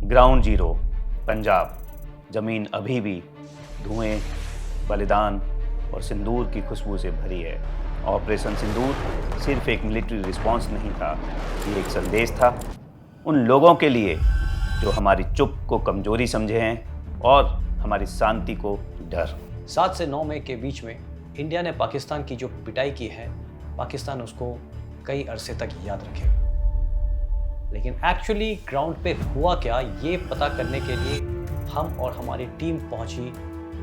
Ground zero Punjab, जमीन अभी भी धुएं, बलिदान और सिंदूर की खुशबू से भरी है। ऑपरेशन सिंदूर सिर्फ एक मिलिट्री रिस्पांस नहीं था, ये एक संदेश था उन लोगों के लिए जो हमारी चुप को कमजोरी समझे हैं और हमारी शांति को डर। 7 से 9 मई के बीच में इंडिया ने पाकिस्तान की जो पिटाई की है, पाकिस्तान उसको कई अरसे तक याद रखेगा। लेकिन एक्चुअली ग्राउंड पे हुआ क्या, ये पता करने के लिए हम और हमारी टीम पहुंची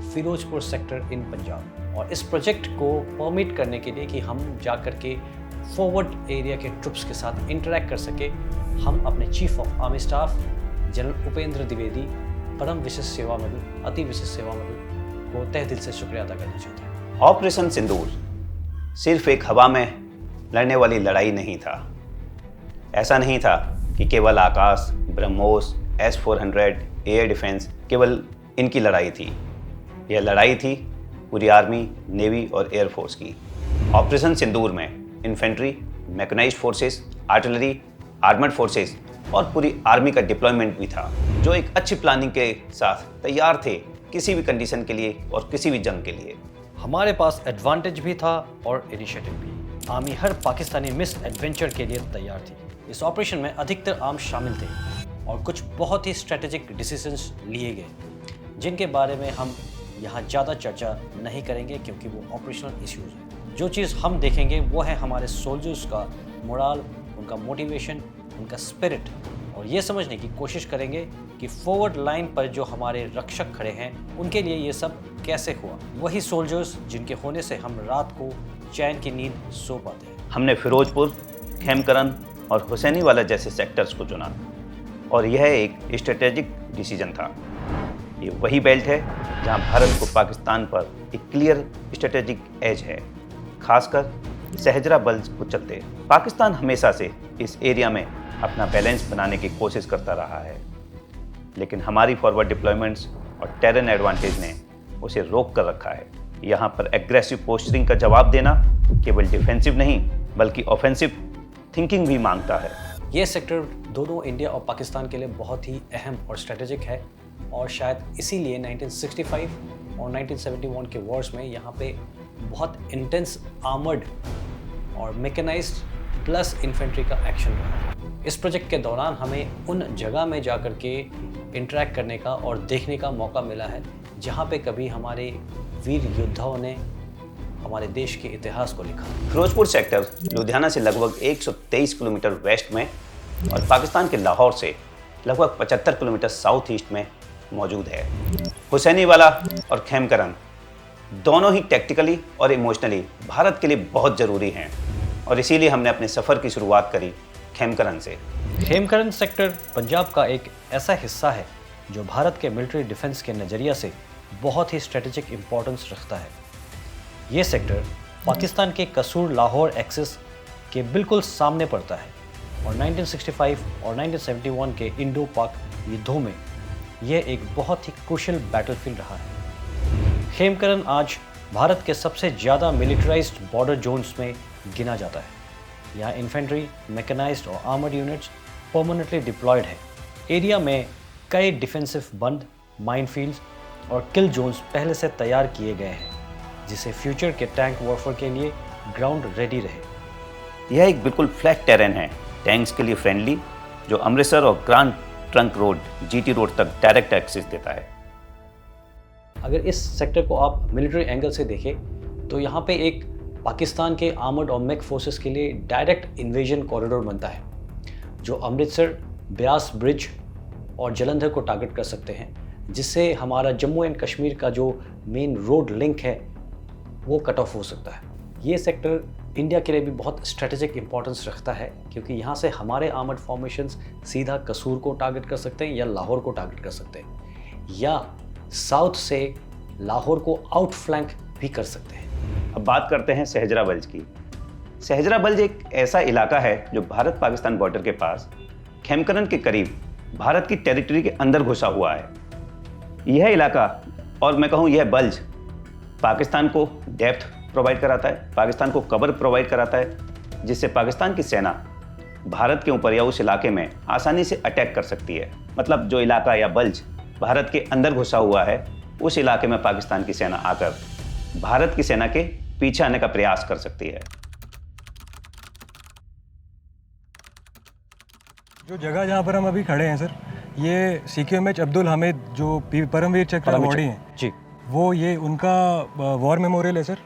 फिरोजपुर सेक्टर इन पंजाब, और इस प्रोजेक्ट को परमिट करने के लिए कि हम जा कर के फॉरवर्ड एरिया के ट्रुप्स के साथ इंटरेक्ट कर सके, हम अपने chief of army staff general Upendra Dwivedi, परम विशिष्ट सेवा मधु, अति विशिष्ट सेवा मधु को तहे दिल से शुक्रिया अदा करना चाहते हैं। ऑपरेशन सिंदूर सिर्फ एक हवा में लड़ने वाली लड़ाई नहीं था। ऐसा नहीं था कि केवल आकाश, ब्रह्मोस, S-400 एयर डिफेंस केवल इनकी लड़ाई थी। यह लड़ाई थी पूरी आर्मी, नेवी और एयरफोर्स की। ऑपरेशन सिंदूर में infantry, mechanised forces, artillery, armoured forces और पूरी आर्मी का डिप्लॉयमेंट भी था, जो एक अच्छी प्लानिंग के साथ तैयार थे किसी भी कंडीशन के लिए और किसी भी जंग के लिए। हमारे पास एडवांटेज भी था और इनिशिएटिव भी। आर्मी हर पाकिस्तानी मिस एडवेंचर के लिए तैयार थी। इस ऑपरेशन में अधिकतर आर्म्स शामिल थे और कुछ बहुत ही स्ट्रेटेजिक डिसीजंस लिए गए, जिनके बारे में हम यहाँ ज़्यादा चर्चा नहीं करेंगे क्योंकि वो ऑपरेशनल इश्यूज हैं। जो चीज़ हम देखेंगे वो है हमारे सोल्जर्स का मोराल, उनका मोटिवेशन, उनका स्पिरिट, और ये समझने की कोशिश करेंगे कि फॉरवर्ड लाइन पर जो हमारे रक्षक खड़े हैं उनके लिए ये सब कैसे हुआ। वही सोल्जर्स जिनके होने से हम रात को चैन की नींद सो पाते हैं। हमने फिरोजपुर, खेमकरन और हुसैनी वाला जैसे सेक्टर्स को चुना और यह एक स्ट्रेटेजिक डिसीजन था। ये वही बेल्ट है जहां भारत को पाकिस्तान पर एक क्लियर स्ट्रेटेजिक एज है, खासकर सहजरा बल्ज को चलते। पाकिस्तान हमेशा से इस एरिया में अपना बैलेंस बनाने की कोशिश करता रहा है, लेकिन हमारी फॉरवर्ड डिप्लॉयमेंट्स और टेरेन एडवांटेज ने उसे रोक कर रखा है। यहाँ पर एग्रेसिव पोस्चरिंग का जवाब देना केवल डिफेंसिव नहीं बल्कि ऑफेंसिव थिंकिंग भी मांगता है। ये सेक्टर दोनों इंडिया और पाकिस्तान के लिए बहुत ही अहम और स्ट्रेटेजिक है, और शायद इसीलिए 1965 और 1971 के वॉर्स में यहाँ पे बहुत इंटेंस आर्मर्ड और मैकेनाइज्ड प्लस इन्फेंट्री का एक्शन रहा। इस प्रोजेक्ट के दौरान हमें उन जगह में जाकर के इंटरेक्ट करने का और देखने का मौका मिला है जहाँ पे कभी हमारे वीर योद्धाओं ने हमारे देश के इतिहास को लिखा। फिरोजपुर सेक्टर लुधियाना से लगभग 123 किलोमीटर वेस्ट में और पाकिस्तान के लाहौर से लगभग 75 किलोमीटर साउथ ईस्ट में मौजूद है। हुसैनी वाला और खेमकरन दोनों ही टैक्टिकली और इमोशनली भारत के लिए बहुत ज़रूरी हैं, और इसीलिए हमने अपने सफ़र की शुरुआत करी खेमकरन से। खेमकरन सेक्टर पंजाब का एक ऐसा हिस्सा है जो भारत के मिलिट्री डिफेंस के नज़रिया से बहुत ही स्ट्रेटेजिक इम्पोर्टेंस रखता है। ये सेक्टर पाकिस्तान के कसूर लाहौर एक्सिस के बिल्कुल सामने पड़ता है, और 1965 और 1971 के इंडो पाक युद्धों में यह एक बहुत ही क्रूशियल बैटलफील्ड रहा है। खेमकरन आज भारत के सबसे ज़्यादा मिलिटराइज्ड बॉर्डर जोन्स में गिना जाता है। यहाँ इन्फेंट्री, मैकेनाइज्ड और आर्मर्ड यूनिट्स परमानेंटली डिप्लॉयड है। एरिया में कई डिफेंसिव बंद, माइनफील्ड्स और किल जोन्स पहले से तैयार किए गए हैं, जिससे फ्यूचर के टैंक वॉरफेयर के लिए ग्राउंड रेडी रहे। यह एक बिल्कुल फ्लैट टेरेन है, टैंक्स के लिए फ्रेंडली, जो अमृतसर और grand trunk road GT road तक डायरेक्ट एक्सेस देता है। अगर इस सेक्टर को आप मिलिट्री एंगल से देखें तो यहाँ पे एक पाकिस्तान के आर्मर्ड और मैक फोर्सेस के लिए डायरेक्ट इन्वेजन कॉरिडोर बनता है, जो अमृतसर, ब्यास ब्रिज और जलंधर को टारगेट कर सकते हैं, जिससे हमारा जम्मू एंड कश्मीर का जो मेन रोड लिंक है वो कट ऑफ हो सकता है। ये सेक्टर इंडिया के लिए भी बहुत स्ट्रेटेजिक इंपॉर्टेंस रखता है, क्योंकि यहाँ से हमारे आर्मर्ड फॉर्मेशंस सीधा कसूर को टारगेट कर सकते हैं या लाहौर को टारगेट कर सकते हैं, या साउथ से लाहौर को आउट फ्लैंक भी कर सकते हैं। अब बात करते हैं सहजरा बल्ज की। सहजरा बल्ज एक ऐसा इलाका है जो भारत पाकिस्तान बॉर्डर के पास खेमकरन के करीब भारत की टेरिटरी के अंदर घुसा हुआ है। यह इलाका, और मैं कहूँ यह बल्ज, पाकिस्तान को डेप्थ प्रोवाइड कराता है, पाकिस्तान को कवर प्रोवाइड कराता है, जिससे पाकिस्तान की सेना भारत के ऊपर या उस इलाके में आसानी से अटैक कर सकती है। मतलब जो इलाका या बल्ज भारत के अंदर घुसा हुआ है, उस इलाके में पाकिस्तान की सेना आकर भारत की सेना के पीछे आने का प्रयास कर सकती है। जो जगह जहाँ पर हम अभी खड़े हैं सर, ये CQMH अब्दुल हामिद जो परमवीर चक्र अवॉर्डी हैं जी, वो ये उनका वॉर मेमोरियल है सर।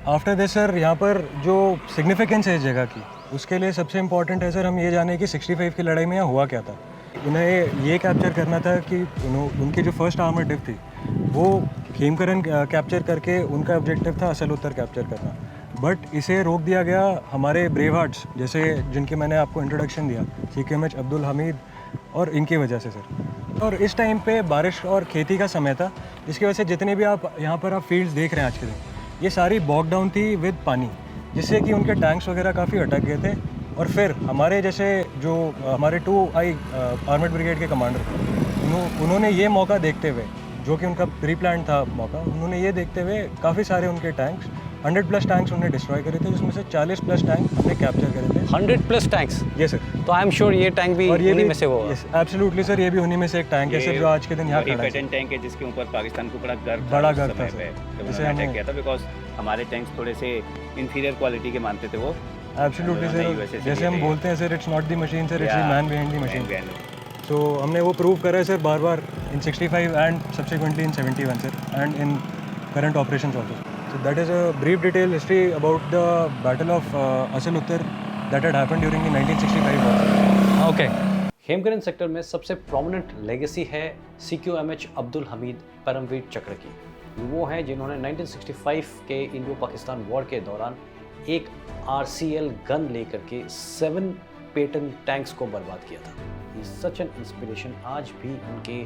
आफ्टर दिस सर, यहाँ पर जो सिग्निफिकेंस है इस जगह की, उसके लिए सबसे इम्पॉर्टेंट है सर हम ये जाने कि 65 की लड़ाई में यहाँ हुआ क्या था। उन्हें ये कैप्चर करना था कि उनकी जो फर्स्ट आर्मर डिप थी वो खेमकरन कैप्चर करके उनका ऑब्जेक्टिव था असल उत्तर कैप्चर करना, बट इसे रोक दिया गया हमारे ब्रेव हार्ट्स जैसे जिनके मैंने आपको इंट्रोडक्शन दिया, CQMH अब्दुल हामिद, और इनकी वजह से सर। और इस टाइम पे बारिश और खेती का समय था, जिसकी वजह से जितने भी आप यहाँ पर आप फील्ड्स देख रहे हैं आज के दिन, ये सारी बॉक डाउन थी विद पानी, जिससे कि उनके टैंक्स वगैरह काफ़ी अटक गए थे। और फिर हमारे जैसे जो हमारे 2I आर्मड ब्रिगेड के कमांडर थे, उन्होंने ये मौका देखते हुए, जो कि उनका प्री प्लान था मौका, उन्होंने ये देखते हुए काफ़ी सारे उनके टैंक्स 100+ टैंक्स उन्होंने डिस्ट्रॉय करे थे, जिसमें से 40+ टैंक हमने कैप्चर करे थे। 100+ टैंक्स? ये सर। तो आई एम श्योर ये टैंक भी उन्हीं में से वो है। एब्सोल्युटली सर, ये भी उन्हीं में से एक टैंक है सर, जो आज के दिन यहाँ खड़ा है। टैंक है जिसके ऊपर पाकिस्तान को बड़ा गर्व था जिसे हमने किया था, बिकॉज हमारे टैंक्स थोड़े से इंफीरियर क्वालिटी के मानते थे वो। एब्सोल्युटली सर, जैसे हम बोलते हैं sir, it's not the machine sir, it's the man behind the machine. तो हमने वो प्रूव करा है sir bar bar in 65 and subsequently in 71 sir, and in current operations also. So that is a brief detail history about the Battle of Asal Uttar that had happened during the 1965 war. Okay. Khemkaran sector में सबसे prominent legacy है CQMH Abdul Hamid Paramvir चक्र की। वो हैं जिन्होंने 1965 के Indo Pakistan war के दौरान एक RCL गन लेकर के 7 पेटन टैंक्स को बर्बाद किया था। ये सच एन इंस्पिरेशन, आज भी उनके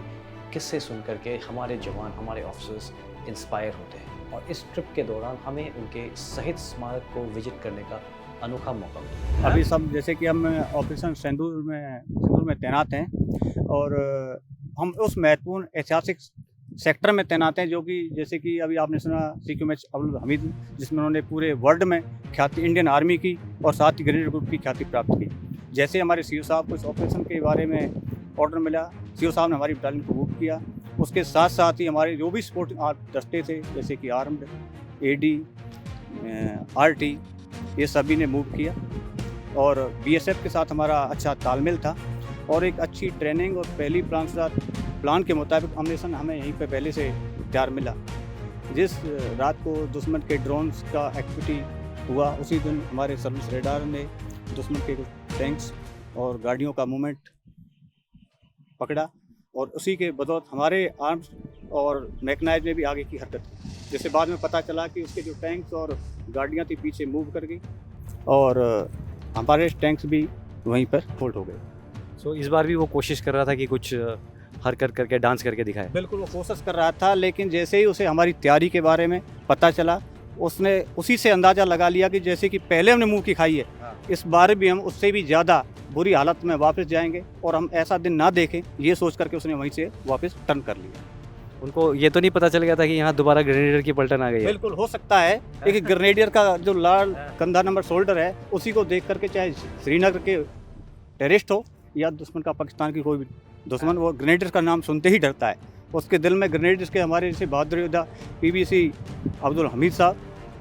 किस्से सुन करके हमारे जवान, हमारे ऑफिसर्स इंस्पायर होते हैं। और इस ट्रिप के दौरान हमें उनके शहीद स्मारक को विजिट करने का अनोखा मौका मिला। अभी सब जैसे कि हम ऑपरेशन सिंदूर में तैनात हैं, और हम उस महत्वपूर्ण ऐतिहासिक सेक्टर में तैनात हैं, जो कि जैसे कि अभी आपने सुना CQMH अब्दुल हमीद, जिसमें उन्होंने पूरे वर्ल्ड में ख्याति इंडियन आर्मी की और साथ ही ग्रेनेड ग्रुप की ख्याति प्राप्त की। जैसे हमारे CO साहब को इस ऑपरेशन के बारे में ऑर्डर मिला, CO साहब ने हमारी बटालियन को मूव किया। उसके साथ साथ ही हमारे जो भी सपोर्टिंग दस्ते थे, जैसे कि आर्म्ड, AD, RT, ये सभी ने मूव किया, और BSF के साथ हमारा अच्छा तालमेल था, और एक अच्छी ट्रेनिंग और पहली प्लान के मुताबिक अम्नेशन हमें यहीं पे पहले से तैयार मिला। जिस रात को दुश्मन के ड्रोन्स का एक्टिविटी हुआ, उसी दिन हमारे सर्विस रेडार ने दुश्मन के टैंक्स और गाड़ियों का मूवमेंट पकड़ा, और उसी के बदौलत हमारे आर्म्स और मैकेनाइज में भी आगे की हरकत की। जैसे बाद में पता चला कि उसके जो टैंक्स और गाड़ियाँ थी पीछे मूव कर गई, और हमारे टैंक्स भी वहीं पर होल्ड हो गए। सो इस बार भी वो कोशिश कर रहा था कि कुछ हरकत करके, डांस करके दिखाए। बिल्कुल वो कोशिश कर रहा था, लेकिन जैसे ही उसे हमारी तैयारी के बारे में पता चला, उसने उसी से अंदाज़ा लगा लिया कि जैसे कि पहले हमने मुँह की खाई है, इस बार भी हम उससे भी ज़्यादा बुरी हालत में वापस जाएंगे, और हम ऐसा दिन ना देखें, ये सोच करके उसने वहीं से वापस टर्न कर लिया। उनको ये तो नहीं पता चल गया था कि यहाँ दोबारा ग्रेनेडियर की पलटन आ गई है? बिल्कुल हो सकता है, एक ग्रेनेडियर का जो लाल कंधा नंबर शोल्डर है, उसी को देख करके चाहे श्रीनगर के टेररिस्ट हो या दुश्मन का पाकिस्तान की कोई भी दुश्मन, वो ग्रेनेडियर का नाम सुनते ही डरता है। उसके दिल में ग्रेनेडियर्स के हमारे जैसे बहादुर योद्धा PBC अब्दुल हमीद साहब,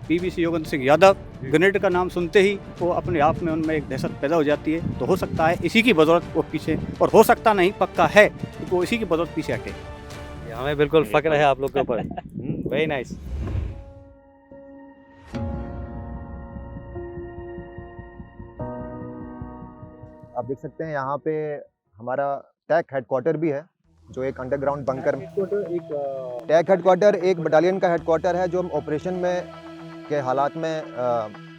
PBC योगेंद्र सिंह यादव, ग्रेनेड का नाम सुनते ही वो अपने आप में उनमें एक दहशत पैदा हो जाती है। तो हो सकता है इसी की बदौलत वो पीछे, और हो सकता नहीं, पक्का है कि वो इसी की बदौलत पीछे हटे। हमें बिल्कुल फक्र है आप लोग के ऊपर। Very nice. आप देख सकते हैं यहाँ पे हमारा टैक हेडक्वार्टर भी है, जो एक अंडरग्राउंड बंकर। टैक हेडक्वार्टर एक बटालियन का हेडक्वार्टर है, जो हम ऑपरेशन में के हालात में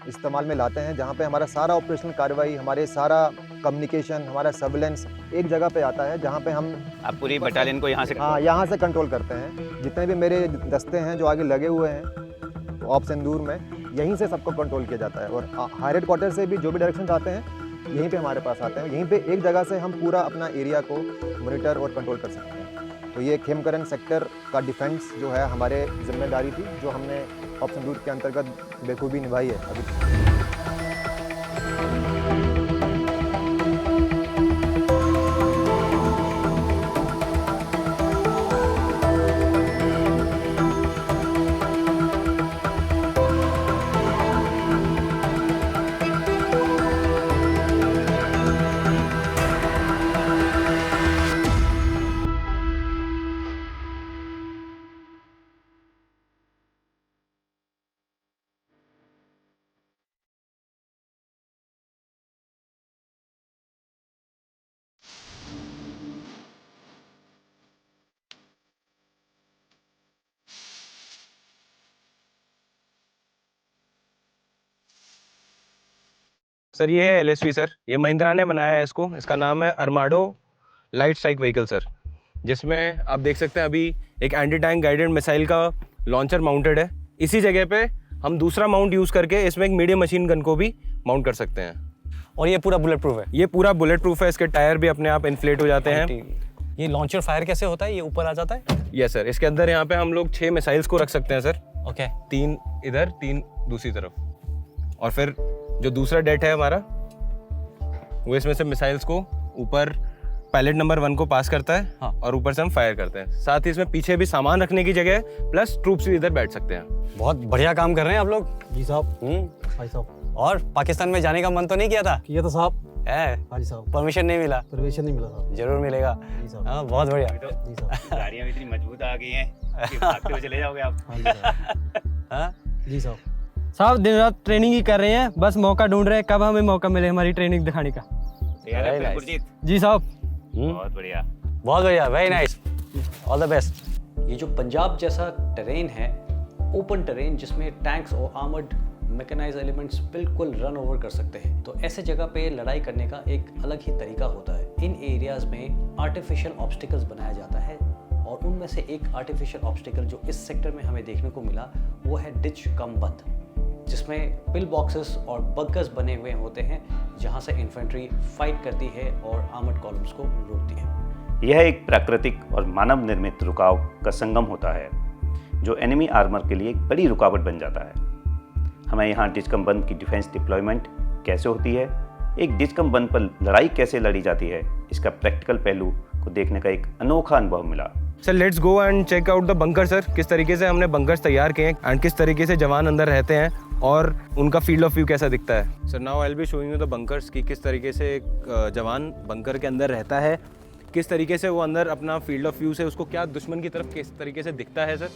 इस्तेमाल में लाते हैं, जहाँ पे हमारा सारा ऑपरेशनल कार्रवाई, हमारे सारा कम्युनिकेशन, हमारा सर्विलेंस एक जगह पे आता है, जहाँ पे हम आप पूरी बटालियन को यहाँ से यहाँ से कंट्रोल करते हैं। जितने भी मेरे दस्ते हैं जो आगे लगे हुए हैं ऑप सिंदूर में, यहीं से सबको कंट्रोल किया जाता है, और हायर हेडक्वार्टर से भी जो भी डायरेक्शन आते हैं यहीं पे हमारे पास आते हैं। यहीं पे एक जगह से हम पूरा अपना एरिया को मॉनिटर और कंट्रोल कर सकते हैं। तो ये खेमकरन सेक्टर का डिफेंस जो है हमारे जिम्मेदारी थी, जो हमने ऑप सिंदूर के अंतर्गत बेखूबी निभाई है अभी। सर ये है LSV सर, ये महिंद्रा ने बनाया है इसको, इसका नाम है अर्माडो लाइट स्ट्राइक व्हीकल सर, जिसमें आप देख सकते हैं अभी एक एंटी टैंक गाइडेड मिसाइल का लॉन्चर माउंटेड है। इसी जगह पे हम दूसरा माउंट यूज़ करके इसमें एक मीडियम मशीन गन को भी माउंट कर सकते हैं। और ये पूरा बुलेट प्रूफ है? ये पूरा बुलेट प्रूफ है, इसके टायर भी अपने आप इन्फ्लेट हो जाते हैं। ये लॉन्चर फायर कैसे होता है, ये ऊपर आ जाता है? यस सर, इसके अंदर यहाँ पे हम लोग 6 मिसाइल्स को रख सकते हैं सर। ओके। 3 इधर 3 दूसरी तरफ, और फिर जो दूसरा डेट है हमारा वो इसमें से मिसाइल्स को ऊपर पायलट नंबर 1 को पास करता है। हाँ। और ऊपर से हम फायर करते हैं। साथ ही इसमें पीछे भी सामान रखने की जगह है, प्लस ट्रूप्स भी इधर बैठ सकते हैं। बहुत बढ़िया काम कर रहे हैं आप लोग। जी साहब। भाई साहब। और पाकिस्तान में जाने का मन तो नहीं किया था? किया था साहब। है? हाँ जी साहब। परमिशन नहीं मिला? परमिशन नहीं मिला साहब। जरूर मिलेगा। जी साहब। हाँ, बहुत बढ़िया। जी साहब। गाड़ियाँ भी इतनी मजबूत आ गई हैं कि भागते हुए चले जाओगे आप। हाँ जी साहब। हाँ? जी साहब। साहब दिन रात ट्रेनिंग ही कर रहे हैं, बस मौका ढूंढ रहे हैं कब हमें मौका मिले हमारी ट्रेनिंग दिखाने का। तैयार है Very फिर nice. गुरजीत? जी साहब। बहुत बढ़िया। बहुत बढ़िया, very nice, all the best. ये जो पंजाब जैसा टेरेन है, ओपन टेरेन जिसमें टैंक्स और आर्मर्ड मैकेनाइज्ड एलिमेंट्स बिल्कुल रन ओवर कर सकते हैं, तो ऐसे जगह पे लड़ाई करने का एक अलग ही तरीका होता है। इन एरियाज में आर्टिफिशियल ऑब्स्टिकल्स बनाया जाता है, और उनमें से एक आर्टिफिशियल ऑब्स्टिकल जो इस सेक्टर में हमें देखने को मिला वो है डिच कम बंद, जिसमें पिल बॉक्सेस और बंकर्स बने हुए होते हैं जहां से इन्फेंट्री फाइट करती है और आर्मर्ड कॉलम्स को रोकती है। यह एक प्राकृतिक और मानव निर्मित रुकाव का संगम होता है जो एनिमी आर्मर के लिए एक बड़ी रुकावट बन जाता है। हमें यहाँ डिस्कम बंद की डिफेंस डिप्लॉयमेंट कैसे होती है, एक डिस्कम बंद पर लड़ाई कैसे लड़ी जाती है, इसका प्रैक्टिकल पहलू को देखने का एक अनोखा अनुभव मिला। Sir let's go and check out the bunker sir, किस तरीके से हमने बंकर्स तैयार किए हैं एंड किस तरीके से जवान अंदर रहते हैं और उनका फील्ड ऑफ व्यू कैसा दिखता है। Sir now I will be showing you the bunkers कि किस तरीके से एक जवान बंकर के अंदर रहता है, किस तरीके से वो अंदर अपना फील्ड ऑफ व्यू से उसको क्या दुश्मन की तरफ किस तरीके से दिखता है सर।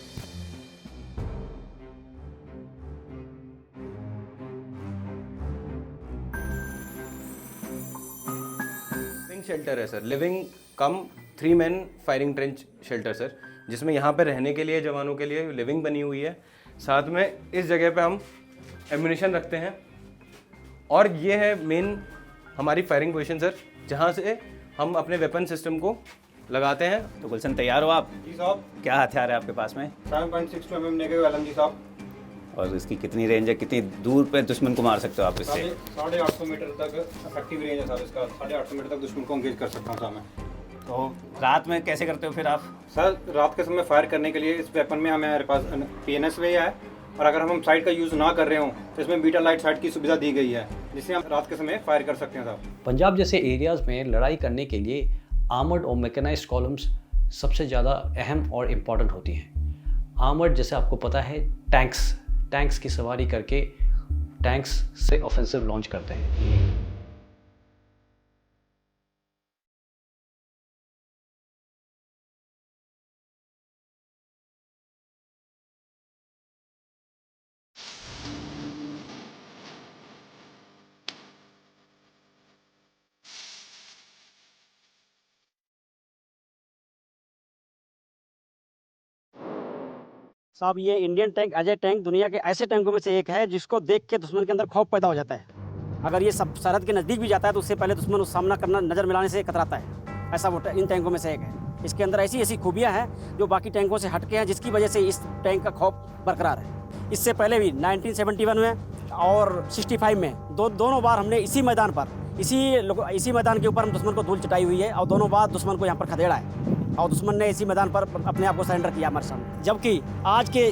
शेल्टर है सर, लिविंग कम 3 man firing trench shelter sir, जिसमें यहाँ पे रहने के लिए जवानों के लिए लिविंग बनी हुई है। साथ में इस जगह पे हम एम्यूनिशन रखते हैं, और ये है मेन हमारी फायरिंग पोजीशन सर, जहाँ से हम अपने वेपन सिस्टम को लगाते हैं। तो गुलशन तैयार हो आप? जी साहब। क्या हथियार है आपके पास में? 7.62 mm नेगेटिव एलएम जी साहब। और इसकी कितनी रेंज है, कितनी दूर पे दुश्मन को मार सकते हो आप इससे? 850 मीटर तक इफेक्टिव रेंज है सर इसका। 850 मीटर तक दुश्मन को एंगेज कर सकता हूँ सर मैं। तो रात में कैसे करते हो फिर आप? सर रात के समय फायर करने के लिए इस वेपन में हमारे पास PNS वे है, और अगर हम साइड का यूज़ ना कर रहे हों तो इसमें बीटा लाइट साइड की सुविधा दी गई है, जिससे हम रात के समय फायर कर सकते हैं सर। पंजाब जैसे एरियाज में लड़ाई करने के लिए आर्मर्ड और मैकेनाइज्ड कॉलम्स सबसे ज़्यादा अहम और इम्पॉर्टेंट होती हैं। आर्मर्ड जैसे आपको पता है टैंक्स की सवारी करके टैंक्स से ऑफेंसिव लॉन्च करते हैं। साहब ये Indian tank as a tank दुनिया के ऐसे टैंकों में से एक है जिसको देख के दुश्मन के अंदर खौफ पैदा हो जाता है। अगर ये सब सरहद के नज़दीक भी जाता है तो उससे पहले दुश्मन उस सामना करना नज़र मिलाने से कतराता है। ऐसा वो इन टैंकों में से एक है। इसके अंदर ऐसी ऐसी खूबियाँ हैं जो बाकी टैंकों से हटके हैं, जिसकी वजह से इस टैंक का खौफ बरकरार है। इससे पहले भी 1971 में और 65 में दोनों बार हमने इसी मैदान पर इसी मैदान के ऊपर हम दुश्मन को धूल चटाई हुई है, और दोनों बार दुश्मन को यहाँ पर खदेड़ा है, और दुश्मन ने इसी मैदान पर अपने आप को सरेंडर किया हमारे सामने। जबकि आज के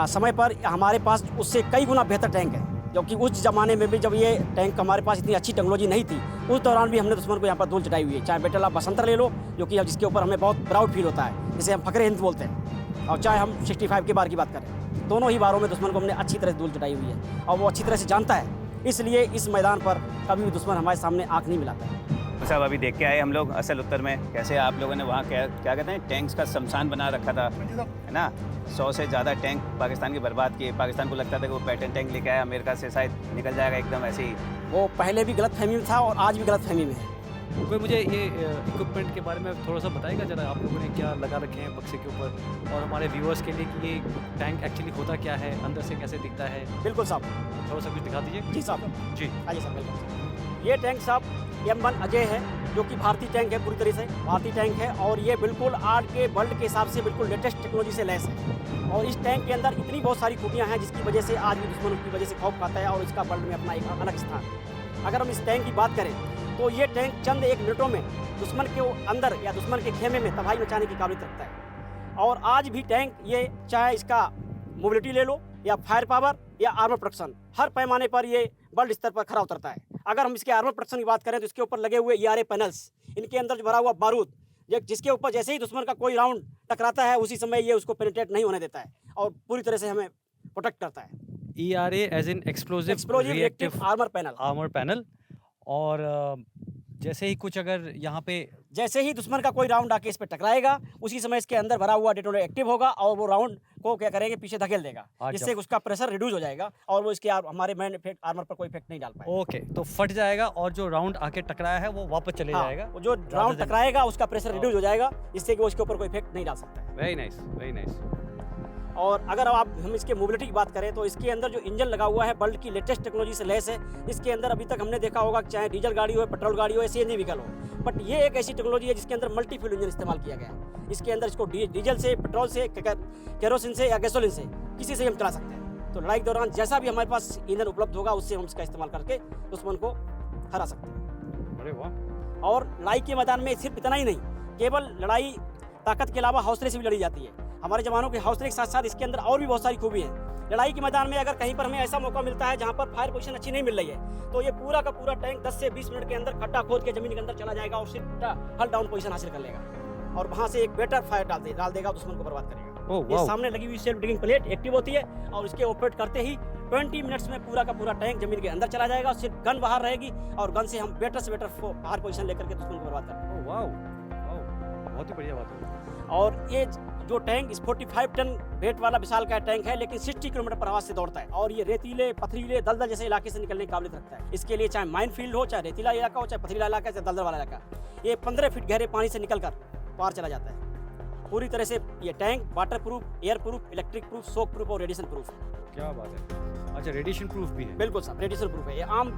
समय पर हमारे पास उससे कई गुना बेहतर टैंक है, जबकि उस ज़माने में भी जब ये टैंक हमारे पास इतनी अच्छी टेक्नोलॉजी नहीं थी, उस दौरान भी हमने दुश्मन को यहाँ पर धूल चटाई हुई है। चाहे बैटल ऑफ बसंतर ले लो, जो कि जिसके ऊपर हमें बहुत प्राउड फील होता है, जिसे हम फखरे हिंद बोलते हैं, और चाहे हम 65 के बार की बात करें, दोनों ही बारों में दुश्मन को हमने अच्छी तरह से धूल चटाई हुई है, और वो अच्छी तरह से जानता है। इसलिए इस मैदान पर कभी भी दुश्मन हमारे सामने आँख नहीं मिलाता है। साहब अभी देख के आए हम लोग असल उत्तर में, कैसे आप लोगों ने वहाँ क्या कहते हैं टैंक्स का शमशान बना रखा था, है ना। 100 से ज़्यादा टैंक पाकिस्तान के बर्बाद किए। पाकिस्तान को लगता था कि वो पैटर्न टैंक लेके आया, अमेरिका से शायद निकल जाएगा एकदम ऐसे ही। वो पहले भी गलत फहमी में था और आज भी गलत फहमी में है। कोई मुझे ये इक्विपमेंट के बारे में थोड़ा सा बताएगा जरा, आप लोगों ने क्या लगा रखे हैं बक्से के ऊपर, और हमारे व्यूअर्स के लिए कि ये टैंक एक्चुअली होता क्या है, अंदर से कैसे दिखता है, बिल्कुल साहब। थोड़ा सा कुछ दिखा दीजिए। जी साहब, जी आइए साहब, वेलकम। ये टैंक साहब M1 अजय है, जो कि भारतीय टैंक है, पूरी तरह से भारतीय टैंक है, और ये बिल्कुल आज के वर्ल्ड के हिसाब से बिल्कुल लेटेस्ट टेक्नोलॉजी से लैस है। और इस टैंक के अंदर इतनी बहुत सारी खूबियाँ हैं जिसकी वजह से आज भी दुश्मन की वजह से खौफ खाता है, और इसका वर्ल्ड में अपना एक अलग स्थान है। अगर हम इस टैंक की बात करें तो ये टैंक चंद एक मिनटों में दुश्मन के अंदर या दुश्मन के खेमे में तबाही मचाने की काबिलियत रखता है। और आज भी टैंक ये, चाहे इसका मोबिलिटी ले लो या फायर पावर या आर्मर प्रोडक्शन, हर पैमाने पर ये वर्ल्ड स्तर पर खरा उतरता है। अगर हम इसके आर्मर प्रोडक्शन की बात करें तो इसके ऊपर लगे हुए ERA पैनल्स, इनके अंदर जो भरा हुआ बारूद, जिसके ऊपर जैसे ही दुश्मन का कोई राउंड टकराता है उसी समय ये उसको पेनिट्रेट नहीं होने देता है और पूरी तरह से हमें प्रोटेक्ट करता है। ERA as in explosive reactive armour panel. और जैसे ही कुछ अगर यहाँ पे जैसे ही दुश्मन का कोई राउंड आके इस पर टकराएगा उसी समय इसके अंदर भरा हुआ डेटोनेटर एक्टिव होगा और वो राउंड को क्या करेंगे, पीछे धकेल देगा, जिससे उसका प्रेशर रिड्यूस हो जाएगा और वो इसके हमारे मेन इफेक्ट आर्मर पर कोई इफेक्ट नहीं डाल पाएगा। ओके, तो फट जाएगा और जो राउंड आके टकराया है वो वापस चले जाएगा। वो जो राउंड टकराएगा उसका प्रेशर रिड्यूस हो जाएगा, जिससे कि वो इसके ऊपर कोई इफेक्ट नहीं डाल सकता है। Very nice, very nice. और अगर हम इसके मोबिलिटी की बात करें तो इसके अंदर जो इंजन लगा हुआ है वर्ल्ड की लेटेस्ट टेक्नोलॉजी से लैस है। इसके अंदर अभी तक हमने देखा होगा कि चाहे डीजल गाड़ी हो, पेट्रोल गाड़ी हो, CNG व्हीकल हो, बट ये एक ऐसी टेक्नोलॉजी है जिसके अंदर मल्टी फ्यूल इंजन इस्तेमाल किया गया है। इसके अंदर इसको डीजल से, पेट्रोल से, केरोसिन से या गैसोलिन से, किसी से हम चला सकते हैं। तो लड़ाई के दौरान जैसा भी हमारे पास ईंधन उपलब्ध होगा उससे हम इसका इस्तेमाल करके दुश्मन को हरा सकते हैं। अरे वाह। और लड़ाई के मैदान में सिर्फ इतना ही नहीं, केवल लड़ाई ताकत के अलावा हौसले से भी लड़ी जाती है। हमारे जवानों के हौसले के साथ साथ इसके अंदर और भी बहुत सारी खूबी है। लड़ाई के मैदान में अगर कहीं पर हमें ऐसा मौका मिलता है जहां पर फायर पोजीशन अच्छी नहीं मिल रही है, तो ये पूरा का पूरा टैंक 10 से 20 मिनट के अंदर खड्डा खोद के जमीन के अंदर चला जाएगा और सिर्फ हल डाउन पोजीशन हासिल कर लेगा और वहां से एक बेटर फायर डाल देगा, दुश्मन को बर्बाद करेगा। ये सामने लगी हुई सेल्फ डिगिंग प्लेट एक्टिव होती है और इसके ऑपरेट करते ही 20 मिनट्स में पूरा का पूरा टैंक जमीन के अंदर चला जाएगा और सिर्फ गन बाहर रहेगी और गन से हम बेटर से बेटर फायर पोजीशन लेकर के दुश्मन को बर्बाद करेंगे। वाओ, बहुत ही बढ़िया बात है। और ये जो टैंक इस 45 टन वेट वाला विशालकाय टैंक है, लेकिन 60 किलोमीटर पर आवाज से दौड़ता है और ये रेतीले, पथरीले, दलदल जैसे इलाके से निकलने की काबिलियत रखता है। इसके लिए चाहे माइन फील्ड हो, चाहे रेतीला इलाका हो, चाहे पथरीला इलाका, चाहे दलदल वाला इलाका, ये 15 फीट गहरे पानी से निकलकर पार चला जाता है। पूरी तरह से ये tank water proof, air proof, electric proof, shock proof और रेडिएशन प्रूफ है। क्या बात है। अच्छा, रेडिएशन प्रूफ भी है? बिल्कुल साहब, रेडिएशन प्रूफ है। ये आम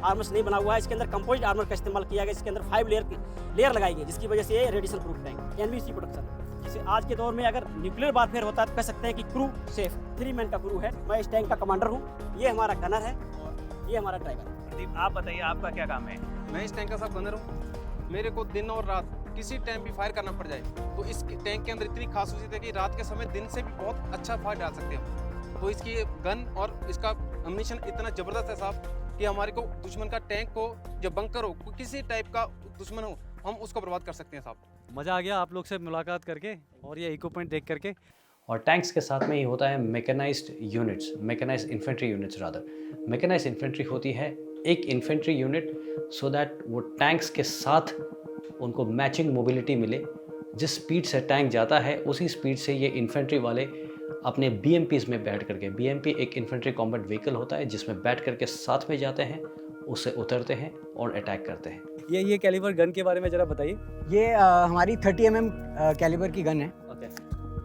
आर्मर से नहीं बना हुआ है, इसके अंदर कंपोजिट आर्मर का इस्तेमाल किया गया। इसके अंदर 5 लेयर लगाई गई, जिसकी वजह से ये radiation proof tank NBC production. जैसे आज के दौर में अगर न्यूक्लियर वारफेयर होता है तो कह सकते हैं कि क्रू सेफ, 3 मैन का क्रू है। मैं इस टैंक का कमांडर हूँ, ये हमारा गनर है और ये हमारा ड्राइवर है। प्रदीप, आप बताइए आपका क्या काम है? मैं इस टैंक का सब गनर हूँ। मेरे को दिन और रात किसी टाइम भी फायर करना पड़ जाए तो इस टैंक के अंदर इतनी खासूसियत है कि रात के समय दिन से भी बहुत अच्छा फायर डाल सकते हैं हम। तो इसकी गन और इसका अम्यूनिशन इतना ज़बरदस्त है साहब कि हमारे को दुश्मन का टैंक को, जब बंकर हो, किसी टाइप का दुश्मन हो, हम उसको बर्बाद कर सकते हैं साहब। मज़ा आ गया आप लोग से मुलाकात करके और ये इक्विपमेंट देख करके। और टैंक्स के साथ में ही होता है mechanised units, mechanised infantry units rather. Mechanised infantry होती है एक इन्फेंट्री यूनिट सो दैट वो टैंक्स के साथ उनको मैचिंग मोबिलिटी मिले। जिस स्पीड से टैंक जाता है उसी स्पीड से ये इन्फेंट्री वाले अपने BMPs में बैठ करके, BMP एक इन्फेंट्री कॉम्बैट व्हीकल होता है जिसमें बैठ करके साथ में जाते हैं, उससे उतरते हैं और अटैक करते हैं। ये कैलिबर गन के बारे में ज़रा बताइए। ये हमारी 30 mm कैलिबर की गन है।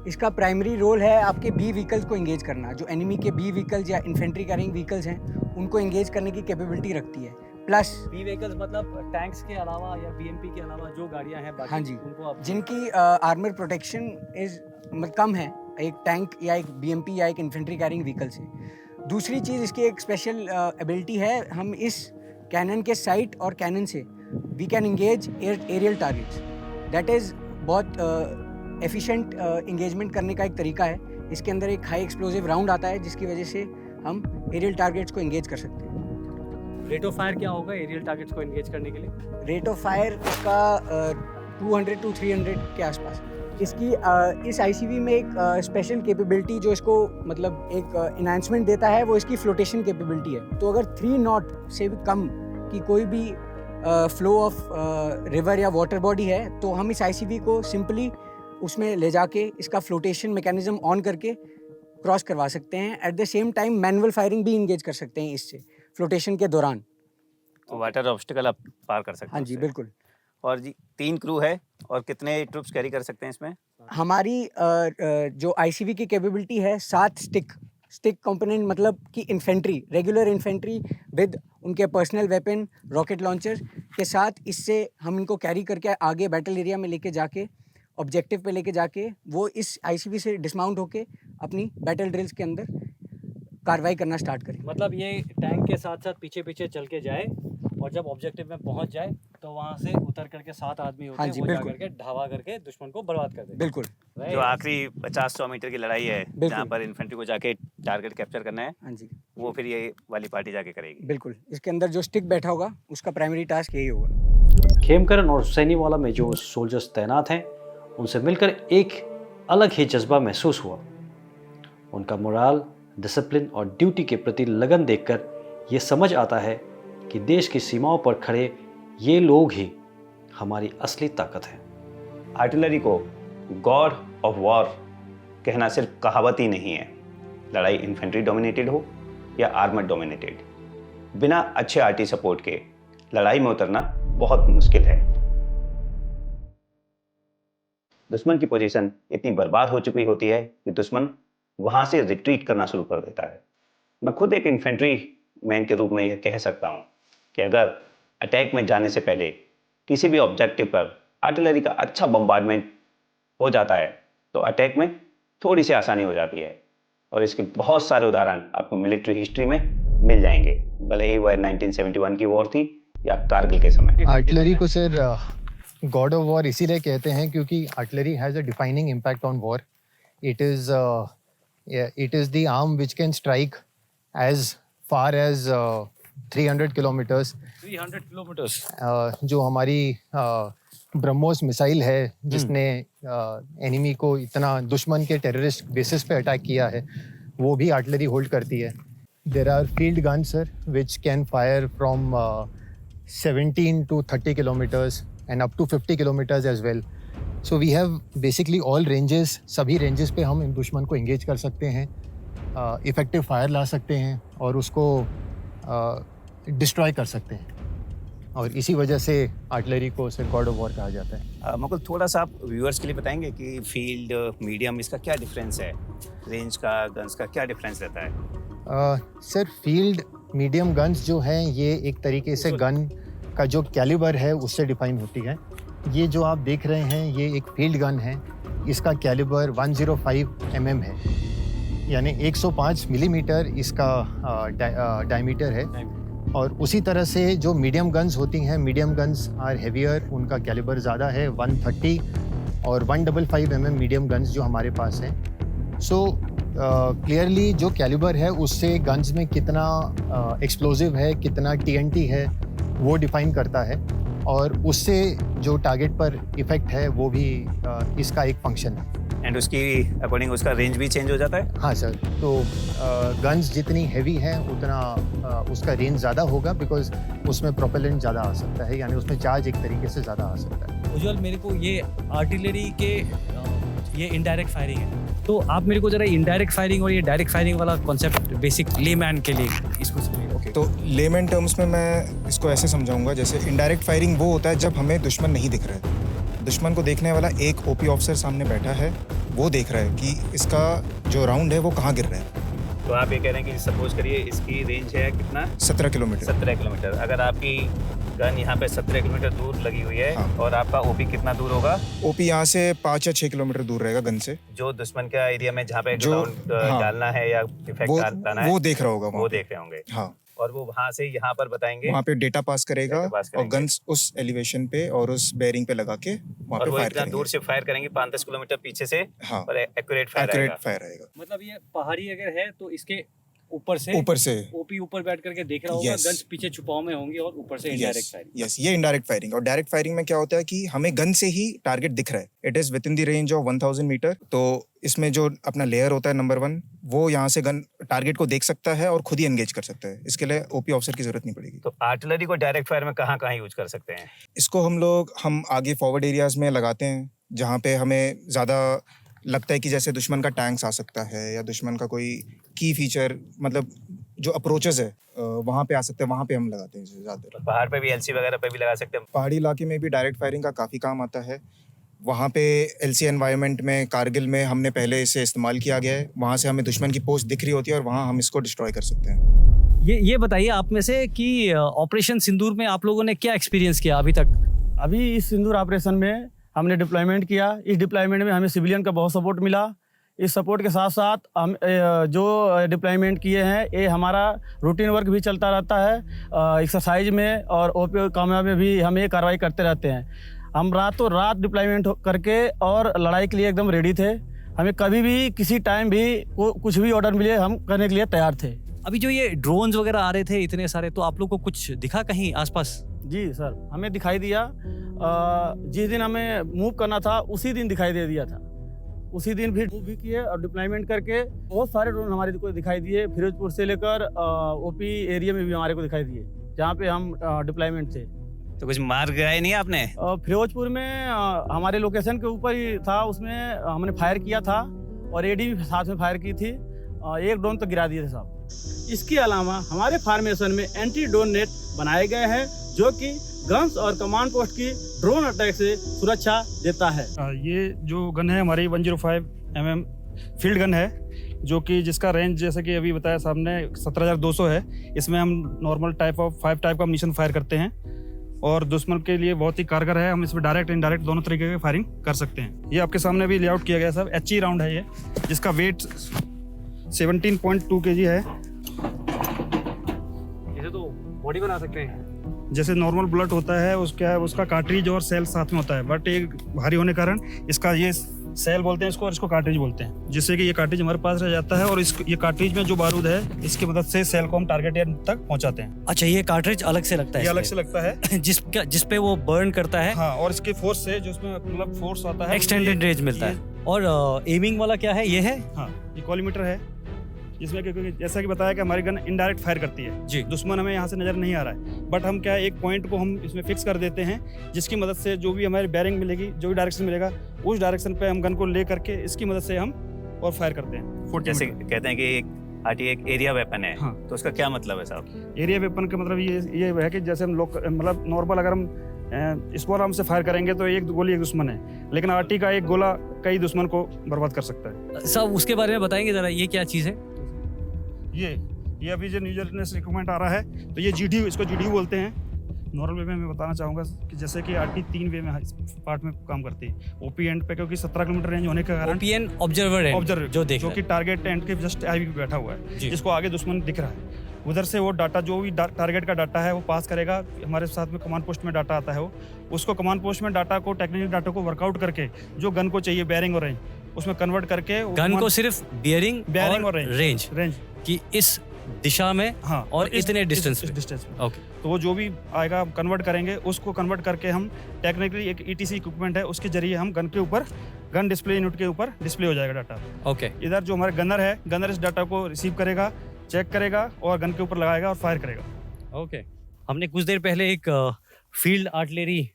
इसका प्राइमरी रोल है आपके B व्हीकल्स को एंगेज करना। जो एनिमी के B व्हीकल्स या इन्फेंट्री कैरिंग व्हीकल्स हैं उनको एंगेज करने की कैपेबिलिटी रखती है। प्लस B व्हीकल्स मतलब टैंक्स के अलावा या BMP के अलावा जो गाड़ियां हैं बाकी, हाँ जी, उनको आप जिनकी आर्मर प्रोटेक्शन कम है एक टैंक या एक BMP या एक इन्फेंट्री कैरिंग व्हीकल से। दूसरी चीज़, इसकी एक स्पेशल एबिलिटी है, हम इस कैनन के साइट और कैनन से we can engage aerial targets. That is बहुत एफिशिएंट एंगेजमेंट करने का एक तरीका है। इसके अंदर एक हाई एक्सप्लोजिव राउंड आता है जिसकी वजह से हम एरियल टारगेट्स को एंगेज कर सकते हैं। रेट ऑफ फायर क्या होगा एरियल टारगेट्स को एंगेज करने के लिए? रेट ऑफ फायर का 200 to 300 के आसपास। इसकी इस ICV में एक स्पेशल कैपेबिलिटी जो इसको मतलब एक इन्हांसमेंट देता है वो इसकी फ्लोटेशन कैपेबिलिटी है। तो अगर 3 नॉट से भी कम की कोई भी फ्लो ऑफ रिवर या वाटर बॉडी है तो हम इस ICV को सिंपली उसमें ले जाके इसका फ्लोटेशन मैकेनिज्म ऑन करके क्रॉस करवा सकते हैं। At the same time manual firing भी इंगेज कर सकते हैं इससे फ्लोटेशन के दौरान। वाटर ऑब्स्टिकल आप पार कर सकते हैं। हाँ जी, बिल्कुल। और जी 3 क्रू है और कितने ट्रुप्स कैरी कर सकते हैं इसमें? हमारी जो आईसीवी की कैपेबिलिटी है 7 स्टिक कंपोनेंट, मतलब कि इन्फेंट्री, रेगुलर इन्फेंट्री विद उनके पर्सनल वेपन, रॉकेट लॉन्चर के साथ, इससे हम इनको कैरी करके आगे बैटल एरिया में लेके जाके, ऑब्जेक्टिव पे लेके जाके, वो इस आईसीवी से डिसमाउंट होके अपनी बैटल ड्रिल्स के अंदर कार्रवाई करना स्टार्ट करें। मतलब ये टैंक के साथ साथ पीछे पीछे चल के जाए और जब ऑब्जेक्टिव में पहुंच जाए तो वहां से उतर करके 7 आदमी होते हैं, वो जा करके ढावा करके दुश्मन को बर्बाद कर दे। बिल्कुल। जो आखिरी 50-100 मीटर की लड़ाई है जहाँ पर इन्फेंट्री को जाके टारगेट कैप्चर करना है, हाँ जी, वो फिर ये वाली पार्टी जाके करेगी। बिल्कुल। इसके अंदर जो स्टिक बैठा होगा उसका प्राइमरी टास्क यही होगा। खेमकरन और हुसैनीवाला में जो सोल्जर्स तैनात हैं, उनसे मिलकर एक अलग ही जज्बा महसूस हुआ। उनका मोराल, डिसिप्लिन और ड्यूटी के प्रति लगन देखकर ये समझ आता है कि देश की सीमाओं पर खड़े ये लोग ही हमारी असली ताकत है। आर्टिलरी को गॉड ऑफ वॉर कहना सिर्फ कहावत ही नहीं है। लड़ाई इन्फेंट्री डोमिनेटेड हो या आर्मर डोमिनेटेड, बिना अच्छे आरटी सपोर्ट के लड़ाई में उतरना बहुत मुश्किल है। दुश्मन की पोजीशन इतनी बर्बाद हो चुकी होती है कि दुश्मन वहां से रिट्रीट करना शुरू कर देता है। मैं खुद एक इन्फेंट्री मैन के रूप में यह कह सकता हूं कि अगर अटैक में जाने से पहले किसी भी ऑब्जेक्टिव पर आर्टिलरी का अच्छा बम्बार्डमेंट हो जाता है तो अटैक में थोड़ी सी आसानी हो जाती है, और इसके बहुत सारे उदाहरण आपको मिलिट्री हिस्ट्री में मिल जाएंगे, भले ही वह 1971 की वॉर थी या कारगिल के समय। आर्टिलरी को सर गॉड ऑफ वॉर इसीलिए कहते हैं क्योंकि artillery has a defining impact on war. It is the arm which can strike as far as 300 kilometres. 300 kilometres जो हमारी ब्रह्मोस मिसाइल है जिसने एनिमी को इतना, दुश्मन के टेररिस्ट बेसिस पे अटैक किया है, वो भी आर्टिलरी होल्ड करती है। There are field guns sir which can fire from 17 to 30 kilometers and up to 50 kilometers as well. So we have basically all ranges, सभी ranges पे हम दुश्मन को engage कर सकते हैं, इफेक्टिव फायर ला सकते हैं और उसको डिस्ट्रॉय कर सकते हैं, और इसी वजह से आर्टिलरी को सिर्फ गॉड ऑफ वॉर कहा जाता है। मुकुल, थोड़ा सा आप व्यूअर्स के लिए बताएंगे कि फील्ड, मीडियम, इसका क्या डिफरेंस है? रेंज का, गन्स का क्या डिफरेंस रहता है? सर फील्ड मीडियम गन्स जो हैं ये एक तरीके से गन का जो कैलिबर है उससे डिफाइन होती है। ये जो आप देख रहे हैं ये एक फील्ड गन है, इसका कैलिबर 105 mm है, यानी 105 मिलीमीटर इसका डायमीटर है। और उसी तरह से जो मीडियम गन्स होती हैं, मीडियम गन्स आर हेवियर, उनका कैलिबर ज़्यादा है, 130 और 155 mm मीडियम गन्स जो हमारे पास हैं। सो क्लियरली जो कैलिबर है उससे गन्स में कितना एक्सप्लोजिव है, कितना TNT है, वो डिफाइन करता है, और उससे जो टारगेट पर इफेक्ट है वो भी इसका एक फंक्शन है। एंड उसकी अकॉर्डिंग उसका रेंज भी चेंज हो जाता है? हाँ सर, तो गन्स जितनी हैवी हैं उतना उसका रेंज ज़्यादा होगा, बिकॉज उसमें प्रोपेलेंट ज़्यादा आ सकता है, यानी उसमें चार्ज एक तरीके से ज़्यादा आ सकता है। उज्ज्वल, मेरे को ये आर्टिलरी के ये इनडायरेक्ट फायरिंग है, तो आप मेरे को जरा इनडायरेक्ट फायरिंग और ये डायरेक्ट फायरिंग वाला कॉन्सेप्ट बेसिक लेमैन के लिए इसको समझिए। ओके, तो लेमैन टर्म्स में मैं इसको ऐसे समझाऊंगा, जैसे इनडायरेक्ट फायरिंग वो होता है जब हमें दुश्मन नहीं दिख रहा है, दुश्मन को देखने वाला एक ओपी ऑफिसर सामने बैठा है, वो देख रहा है कि इसका जो राउंड है वो कहाँ गिर रहा है। तो आप ये कह रहे हैं कि सपोज करिए इसकी रेंज है कितना? 17 किलोमीटर। 17 किलोमीटर। अगर आपकी गन यहाँ पे 17 किलोमीटर दूर लगी हुई है, हाँ। और आपका ओपी कितना दूर होगा? ओपी यहाँ से 5 या 6 किलोमीटर दूर रहेगा गन से। जो दुश्मन का एरिया में जहाँ पे जो ग्राउंड हाँ, डालना है या इफेक्ट डालना है, वो देख रहा होगा, वो देख रहे होंगे। हाँ, और वो वहाँ से यहाँ पर बताएंगे, वहाँ पे डेटा पास करेगा और गन्स उस एलिवेशन पे और उस बेयरिंग पे लगा के वहाँ पे फायर करेंगे। दूर से फायर करेंगे 5-10 किलोमीटर पीछे से, हाँ, और एक्यूरेट फायर आएगा। मतलब ये पहाड़ी अगर है तो इसके ऊपर से ओपी ऊपर बैठ करके देख रहा होगा, गन्स पीछे छुपाव में होंगे और ऊपर से इनडायरेक्ट फायरिंग। यस, ये इनडायरेक्ट फायरिंग। और डायरेक्ट फायरिंग में क्या होता है कि हमें गन से ही टारगेट दिख रहा है, it is within the range of 1000 metre. तो इसमें जो अपना लेयर होता है नंबर 1, वो यहाँ से गन टारगेट को देख सकता है और खुद ही एंगेज कर सकता है, इसके लिए ओपी ऑफिसर की जरूरत नहीं पड़ेगी। तो आर्टिलरी को डायरेक्ट फायर में कहाँ यूज कर सकते हैं? इसको हम आगे फॉरवर्ड एरियाज में लगाते हैं, जहाँ पे हमें ज़्यादा लगता है कि जैसे दुश्मन का टैंक्स आ सकता है या दुश्मन का कोई की फीचर, मतलब जो अप्रोचेस है वहाँ पे आ सकते हैं, वहाँ पे हम लगाते हैं ज़्यादातर। पहाड़ पे भी एलसी वगैरह पे भी लगा सकते हैं। पहाड़ी इलाके में भी डायरेक्ट फायरिंग का काफ़ी काम आता है। वहाँ पे एलसी एनवायरनमेंट में कारगिल में हमने पहले इसे इस्तेमाल किया गया है। वहाँ से हमें दुश्मन की पोस्ट दिख रही होती है और वहाँ हम इसको डिस्ट्रॉय कर सकते हैं। ये बताइए आप में से कि ऑपरेशन सिंदूर में आप लोगों ने क्या एक्सपीरियंस किया अभी तक? अभी इस सिंदूर ऑपरेशन में हमने डिप्लॉयमेंट किया। इस डिप्लॉयमेंट में हमें सिविलियन का बहुत सपोर्ट मिला। इस सपोर्ट के साथ साथ हम जो डिप्लॉयमेंट किए हैं ये हमारा रूटीन वर्क भी चलता रहता है। एक्सरसाइज में और ओपी कामयाब में भी हम ये कार्रवाई करते रहते हैं। हम रातों रात डिप्लॉयमेंट करके और लड़ाई के लिए एकदम रेडी थे। हमें कभी भी किसी टाइम भी कुछ भी ऑर्डर मिले हम करने के लिए तैयार थे। अभी जो ये ड्रोन्स वगैरह आ रहे थे इतने सारे, तो आप लोग को कुछ दिखा कहीं आसपास? जी सर, हमें दिखाई दिया। जिस दिन हमें मूव करना था उसी दिन दिखाई दे दिया था। उसी दिन फिर मूव भी किए और डिप्लॉयमेंट करके बहुत सारे ड्रोन हमारे को दिखाई दिए। फिरोजपुर से लेकर ओपी एरिया में भी हमारे को दिखाई दिए जहाँ पे हम डिप्लॉयमेंट थे। तो कुछ मार गए नहीं आपने? फिरोजपुर में हमारे लोकेशन के ऊपर ही था, उसमें हमने फायर किया था और एडी भी साथ में फायर की थी। एक ड्रोन तो गिरा दिए थे साहब। इसके अलावा हमारे फार्मेशन में एंटी ड्रोन नेट बनाए गए हैं जो कि गन्स और कमांड पोस्ट की ड्रोन अटैक से सुरक्षा देता है। ये जो गन है हमारी 105 mm फील्ड गन है, जो कि जिसका रेंज जैसे कि अभी बताया सामने 17,200 है। इसमें हम नॉर्मल टाइप ऑफ 5 टाइप का मिशन फायर करते हैं और दुश्मन के लिए बहुत ही कारगर है। हम इसमें डायरेक्ट इनडायरेक्ट दोनों तरीके की फायरिंग कर सकते हैं। ये आपके सामने भी लेआउट किया गया सब HE राउंड है ये, जिसका वेट 17.2 kg है। इसे तो बॉडी बना सकते हैं। जैसे नॉर्मल बुलेट होता है उसका कार्ट्रिज और सेल साथ में होता है, बट एक भारी होने कारण इसका ये सेल बोलते हैं इसको और इसको कार्ट्रिज बोलते हैं, जिससे कि ये कार्ट्रिज हमारे पास रह जाता है और ये कार्ट्रिज में जो बारूद है इसकी मदद से सेल को हम टारगेट तक पहुंचाते हैं। अच्छा, ये कार्ट्रिज अलग से लगता है? ये अलग से लगता है जिस पे वो बर्न करता है। हाँ, और इसके फोर्स से जो उसमें मतलब फोर्स आता है, एक्सटेंडेड रेंज मिलता है। और एमिंग वाला क्या है? ये है? हाँ, ये कॉलीमीटर है, जिसमें क्योंकि जैसा कि बताया कि हमारी गन इनडायरेक्ट फायर करती है जी। दुश्मन हमें यहाँ से नजर नहीं आ रहा है, बट हम क्या है एक पॉइंट को हम इसमें फिक्स कर देते हैं, जिसकी मदद से जो भी हमारी बैरिंग मिलेगी, जो भी डायरेक्शन मिलेगा, उस डायरेक्शन पे हम गन को ले करके इसकी मदद से हम और फायर करते हैं। जैसे कहते हैं कि आरटी एक एरिया वेपन है। हाँ। तो उसका क्या मतलब है साहब? एरिया वेपन का मतलब ये है कि जैसे हम लोग मतलब नॉर्मल अगर हम इसको आराम से फायर करेंगे तो एक गोली एक दुश्मन है, लेकिन आरटी का एक गोला कई दुश्मन को बर्बाद कर सकता है। साहब उसके बारे में बताएंगे जरा, ये क्या चीज़ है? ये अभी जो न्यू जनरेशन रिक्रूटमेंट आ रहा है तो ये GDU, इसको GDU बोलते हैं। नॉर्मल वे में मैं बताना चाहूँगा कि जैसे कि आरटी 3 वे में पार्ट में काम करती है। ओपी एंड पे क्योंकि 17 किलोमीटर रेंज होने के कारण ओपी एंड ऑब्जर्वर जो कि टारगेट एंड के जस्ट आईवी पे बैठा हुआ है, जिसको आगे दुश्मन दिख रहा है। उधर से वो डाटा जो भी टारगेट का डाटा है वो पास करेगा। हमारे साथ में कमांड पोस्ट में डाटा आता है, वो उसको कमांड पोस्ट में डाटा को टेक्निकल डाटा को वर्कआउट करके जो गन को चाहिए बैरिंग और रेंज उसमें कन्वर्ट करके गन को सिर्फ बैरिंग और रेंज की इस दिशा में। हाँ, और इतने डिस्टेंस में। ओके, तो वो जो भी आएगा कन्वर्ट करेंगे, उसको कन्वर्ट करके हम टेक्निकली एक ETC इक्विपमेंट है उसके जरिए हम गन के ऊपर गन डिस्प्ले यूनिट के ऊपर डिस्प्ले हो जाएगा डाटा। ओके, इधर जो हमारे गनर है, गनर इस डाटा को रिसीव करेगा, चेक करेगा और गन के ऊपर लगाएगा और फायर करेगा। ओके, हमने कुछ देर पहले एक फील्ड आर्टिलरी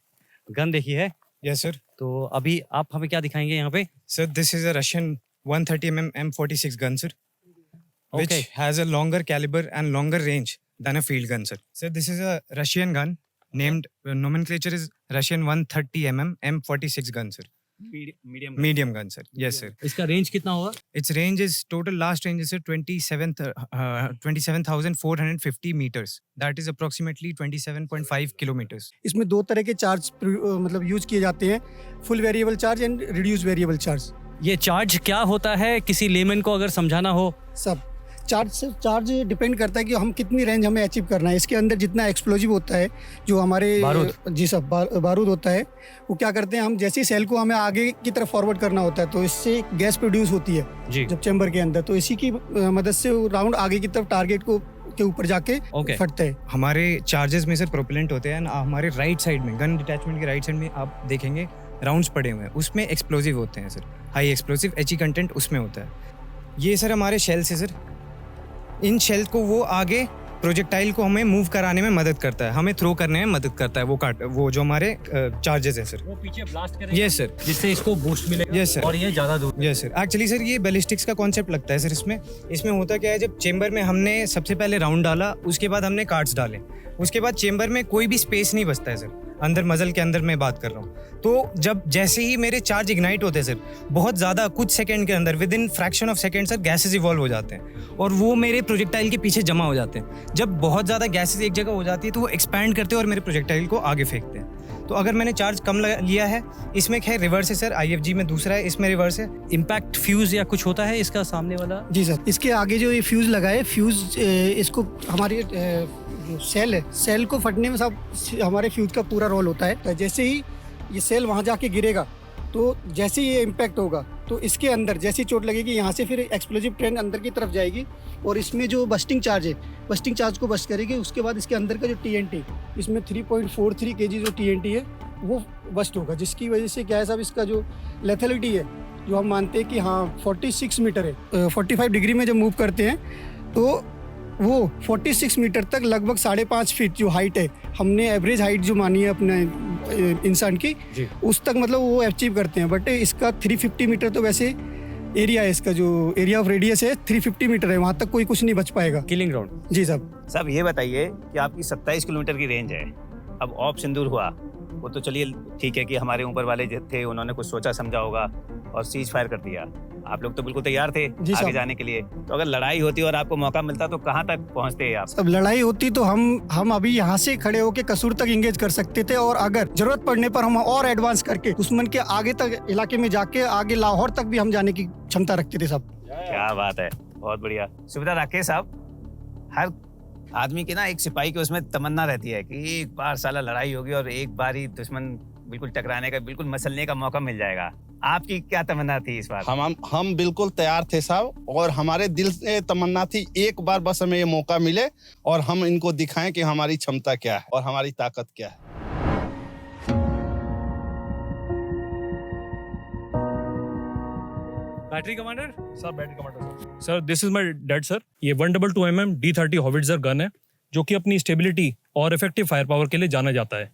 गन देखी है। Yes sir. तो अभी आप हमें क्या दिखाएंगे यहाँ पे? Sir this is a Russian 130 mm M46 gun sir, which has a longer caliber and longer range than a field gun sir. Sir this is a Russian gun named nomenclature is Russian 130 mm M46 gun sir. Medium gun sir. Yes sir. इसका range कितना होगा? Its range is total last range is sir 27,450 meters. That is approximately 27.5 kilometers. इसमें दो तरह के charge मतलब use किए जाते हैं, full variable charge and reduce variable charge. ये चार्ज क्या होता है किसी लेमन को अगर समझाना हो? सब चार्ज डिपेंड करता है कि हम कितनी रेंज हमें अचीव करना है। इसके अंदर जितना एक्सप्लोजिव होता है, जो हमारे बारूद होता है, वो क्या करते हैं हम जैसे सेल को हमें आगे की तरफ फॉरवर्ड करना होता है तो इससे गैस प्रोड्यूस होती है जब चैम्बर के अंदर, तो इसी की मदद से राउंड आगे की तरफ टारगेट को के ऊपर जाके फटते हैं। हमारे चार्जेस में सर प्रोपेलेंट होते हैं, हमारे राइट साइड में गन डिटैचमेंट के राइट साइड में आप देखेंगे राउंड्स पड़े हुए हैं, उसमें एक्सप्लोजिव होते हैं sir, high explosive HE content उसमें होता है। ये सर हमारे शेल्स है सर, इन शेल को वो आगे प्रोजेक्टाइल को हमें मूव कराने में मदद करता है, हमें थ्रो करने में मदद करता है वो जो हमारे चार्जेस है सर। वो पीछे ब्लास्ट करेगा यस सर, जिससे इसको बूस्ट मिलेगा। यस सर, और ये ज़्यादा दूर। यस सर, एक्चुअली सर ये बैलिस्टिक्स का कॉन्सेप्ट लगता है सर। इसमें होता क्या है, जब चेंबर में हमने सबसे पहले राउंड डाला, उसके बाद हमने कार्ड्स डाले, उसके बाद चेंबर में कोई भी स्पेस नहीं बचता है सर, अंदर मजल के अंदर मैं बात कर रहा हूँ। तो जब जैसे ही मेरे चार्ज इग्नाइट होते हैं सर, बहुत ज़्यादा कुछ सेकंड के अंदर, with in fraction of second sir, gases evolve हो जाते हैं और वो मेरे प्रोजेक्टाइल के पीछे जमा हो जाते हैं। जब बहुत ज़्यादा गैसेस एक जगह हो जाती है तो वो एक्सपैंड करते हैं और मेरे प्रोजेक्टाइल को आगे फेंकते हैं। तो अगर मैंने चार्ज कम लिया है, इसमें है रिवर्स है सर, IFG में दूसरा है, इसमें रिवर्स है। इम्पैक्ट फ्यूज या कुछ होता है इसका सामने वाला? जी सर, इसके आगे जो ये फ्यूज़ लगा है, फ्यूज़ इसको हमारी सेल है, सेल को फटने में सब हमारे फ्यूज़ का पूरा रोल होता है। तो जैसे ही ये सेल वहाँ जाके गिरेगा, तो जैसे ही ये इम्पैक्ट होगा तो इसके अंदर जैसी चोट लगेगी, यहाँ से फिर एक्सप्लोजिव ट्रेन अंदर की तरफ जाएगी और इसमें जो बस्टिंग चार्ज है, बस्टिंग चार्ज को बस्ट करेगी। उसके बाद इसके अंदर का जो TNT, इसमें 3.43 kg जो TNT है वो बस्ट होगा, जिसकी वजह से क्या है साहब, इसका जो लेथेलिटी है, जो हम मानते हैं कि हाँ 46 मीटर है, 45 डिग्री में जब मूव करते हैं तो वो 46 मीटर तक लगभग 5.5 फीट जो हाइट है, हमने एवरेज हाइट जो मानी है अपने इंसान की, उस तक मतलब वो अचीव करते हैं। बट इसका 350 मीटर तो वैसे एरिया है, इसका जो एरिया ऑफ रेडियस है 350 मीटर है, वहाँ तक कोई कुछ नहीं बच पाएगा। Killing ground. जी साहब। साहब ये बताइए कि आपकी 27 किलोमीटर की रेंज है, अब ऑप सिंदूर हुआ, वो तो चलिए ठीक है कि हमारे ऊपर वाले जो थे उन्होंने कुछ सोचा समझा होगा और सीज फायर कर दिया। आप लोग तो बिल्कुल तैयार थे आगे जाने के लिए, तो अगर लड़ाई होती और आपको मौका मिलता तो कहाँ तक पहुँचते आप? अब लड़ाई होती तो हम अभी यहाँ से खड़े होकर कसूर तक इंगेज कर सकते थे, और अगर जरूरत पड़ने पर हम और एडवांस करके दुश्मन के आगे तक इलाके में जाके आगे लाहौर तक भी हम जाने की क्षमता रखते थे सब। क्या बात है, बहुत बढ़िया। सुविधा राकेश साहब, हर आदमी की ना एक सिपाही की उसमें तमन्ना रहती है कि एक बार साला लड़ाई होगी और एक बार ही दुश्मन बिल्कुल टकराने का, बिल्कुल मसलने का मौका मिल जाएगा। आपकी क्या तमन्ना थी इस बार? हम बिल्कुल तैयार थे साहब, और हमारे दिल से तमन्ना थी एक बार बस हमें ये मौका मिले और हम इनको दिखाएं कि हमारी क्षमता क्या है और हमारी ताकत क्या है। Battery commander sir, battery commander sir, this is my dad sir. ये 122 mm D30 हॉविट्जर गन है, जो कि अपनी स्टेबिलिटी और इफेक्टिव फायर पावर के लिए जाना जाता है।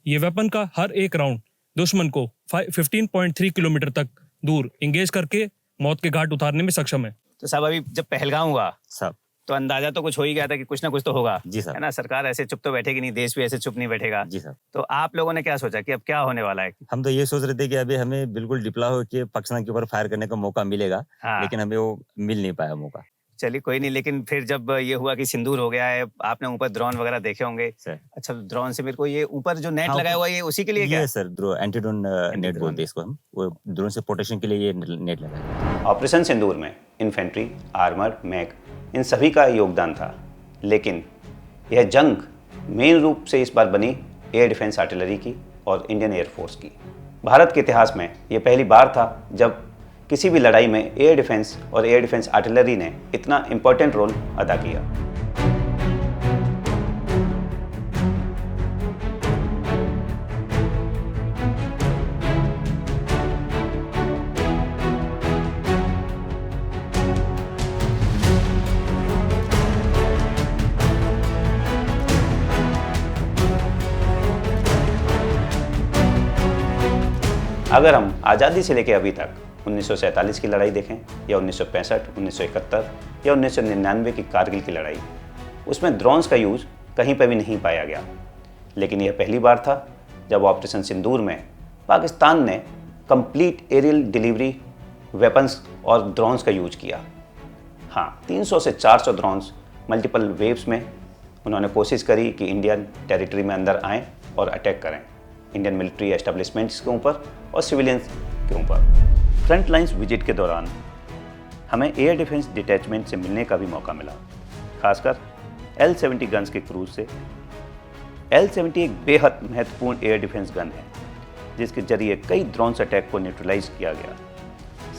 ये वेपन का हर एक राउंड दुश्मन को 15.3 किलोमीटर तक दूर इंगेज करके मौत के घाट उतारने में सक्षम है। तो साहब अभी जब पहलगाम हुआ साहब, तो अंदाजा तो कुछ हो ही गया था कि कुछ ना कुछ तो होगा। जी सर, है ना, सरकार ऐसे चुप तो बैठेगी नहीं, देश भी ऐसे चुप नहीं बैठेगा। जी सर। तो आप लोगों ने क्या सोचा कि अब क्या होने वाला है? हम तो ये सोच रहे थे कि अभी हमें बिल्कुल डिप्लॉय होकर पाकिस्तान के ऊपर फायर करने का मौका मिलेगा, लेकिन हमें वो मिल नहीं पाया मौका। चलिए कोई नहीं, लेकिन फिर जब ये हुआ कि सिंदूर हो गया है, आपने ऊपर ड्रोन वगैरह देखे होंगे। अच्छा, ड्रोन से मेरे को ये ऊपर जो नेट लगाया हुआ है ये उसी के लिए क्या? ये सर एंटी ड्रोन नेट बोलते हैं इसको हम, वो ड्रोन से प्रोटेक्शन के लिए ये नेट लगाया है। ऑपरेशन सिंदूर में इन्फेंट्री, आर्मर, मैग, इन सभी का योगदान था, लेकिन यह जंग मेन रूप से इस बार बनी एयर डिफेंस आर्टिलरी की और इंडियन एयरफोर्स की। भारत के इतिहास में यह पहली बार था जब किसी भी लड़ाई में एयर डिफेंस और एयर डिफेंस आर्टिलरी ने इतना इम्पोर्टेंट रोल अदा किया। अगर हम आज़ादी से लेकर अभी तक 1947 की लड़ाई देखें, या 1965, 1971 या 1999 की कारगिल की लड़ाई, उसमें ड्रोन्स का यूज़ कहीं पर भी नहीं पाया गया। लेकिन यह पहली बार था जब ऑपरेशन सिंदूर में पाकिस्तान ने कंप्लीट एरियल डिलीवरी वेपन्स और ड्रोन्स का यूज किया। हाँ, 300 से 400 ड्रोन्स मल्टीपल वेव्स में उन्होंने कोशिश करी कि इंडियन टेरिटरी में अंदर आएँ और अटैक करें, इंडियन मिलिट्री एस्टेब्लिशमेंट्स के ऊपर और सिविलियंस के ऊपर। फ्रंट लाइन्स विजिट के दौरान हमें एयर डिफेंस डिटैचमेंट से मिलने का भी मौका मिला, खासकर L-70 गन्स के क्रूज से। L-70 एक बेहद महत्वपूर्ण एयर डिफेंस गन है, जिसके जरिए कई ड्रोन्स अटैक को न्यूट्रलाइज किया गया,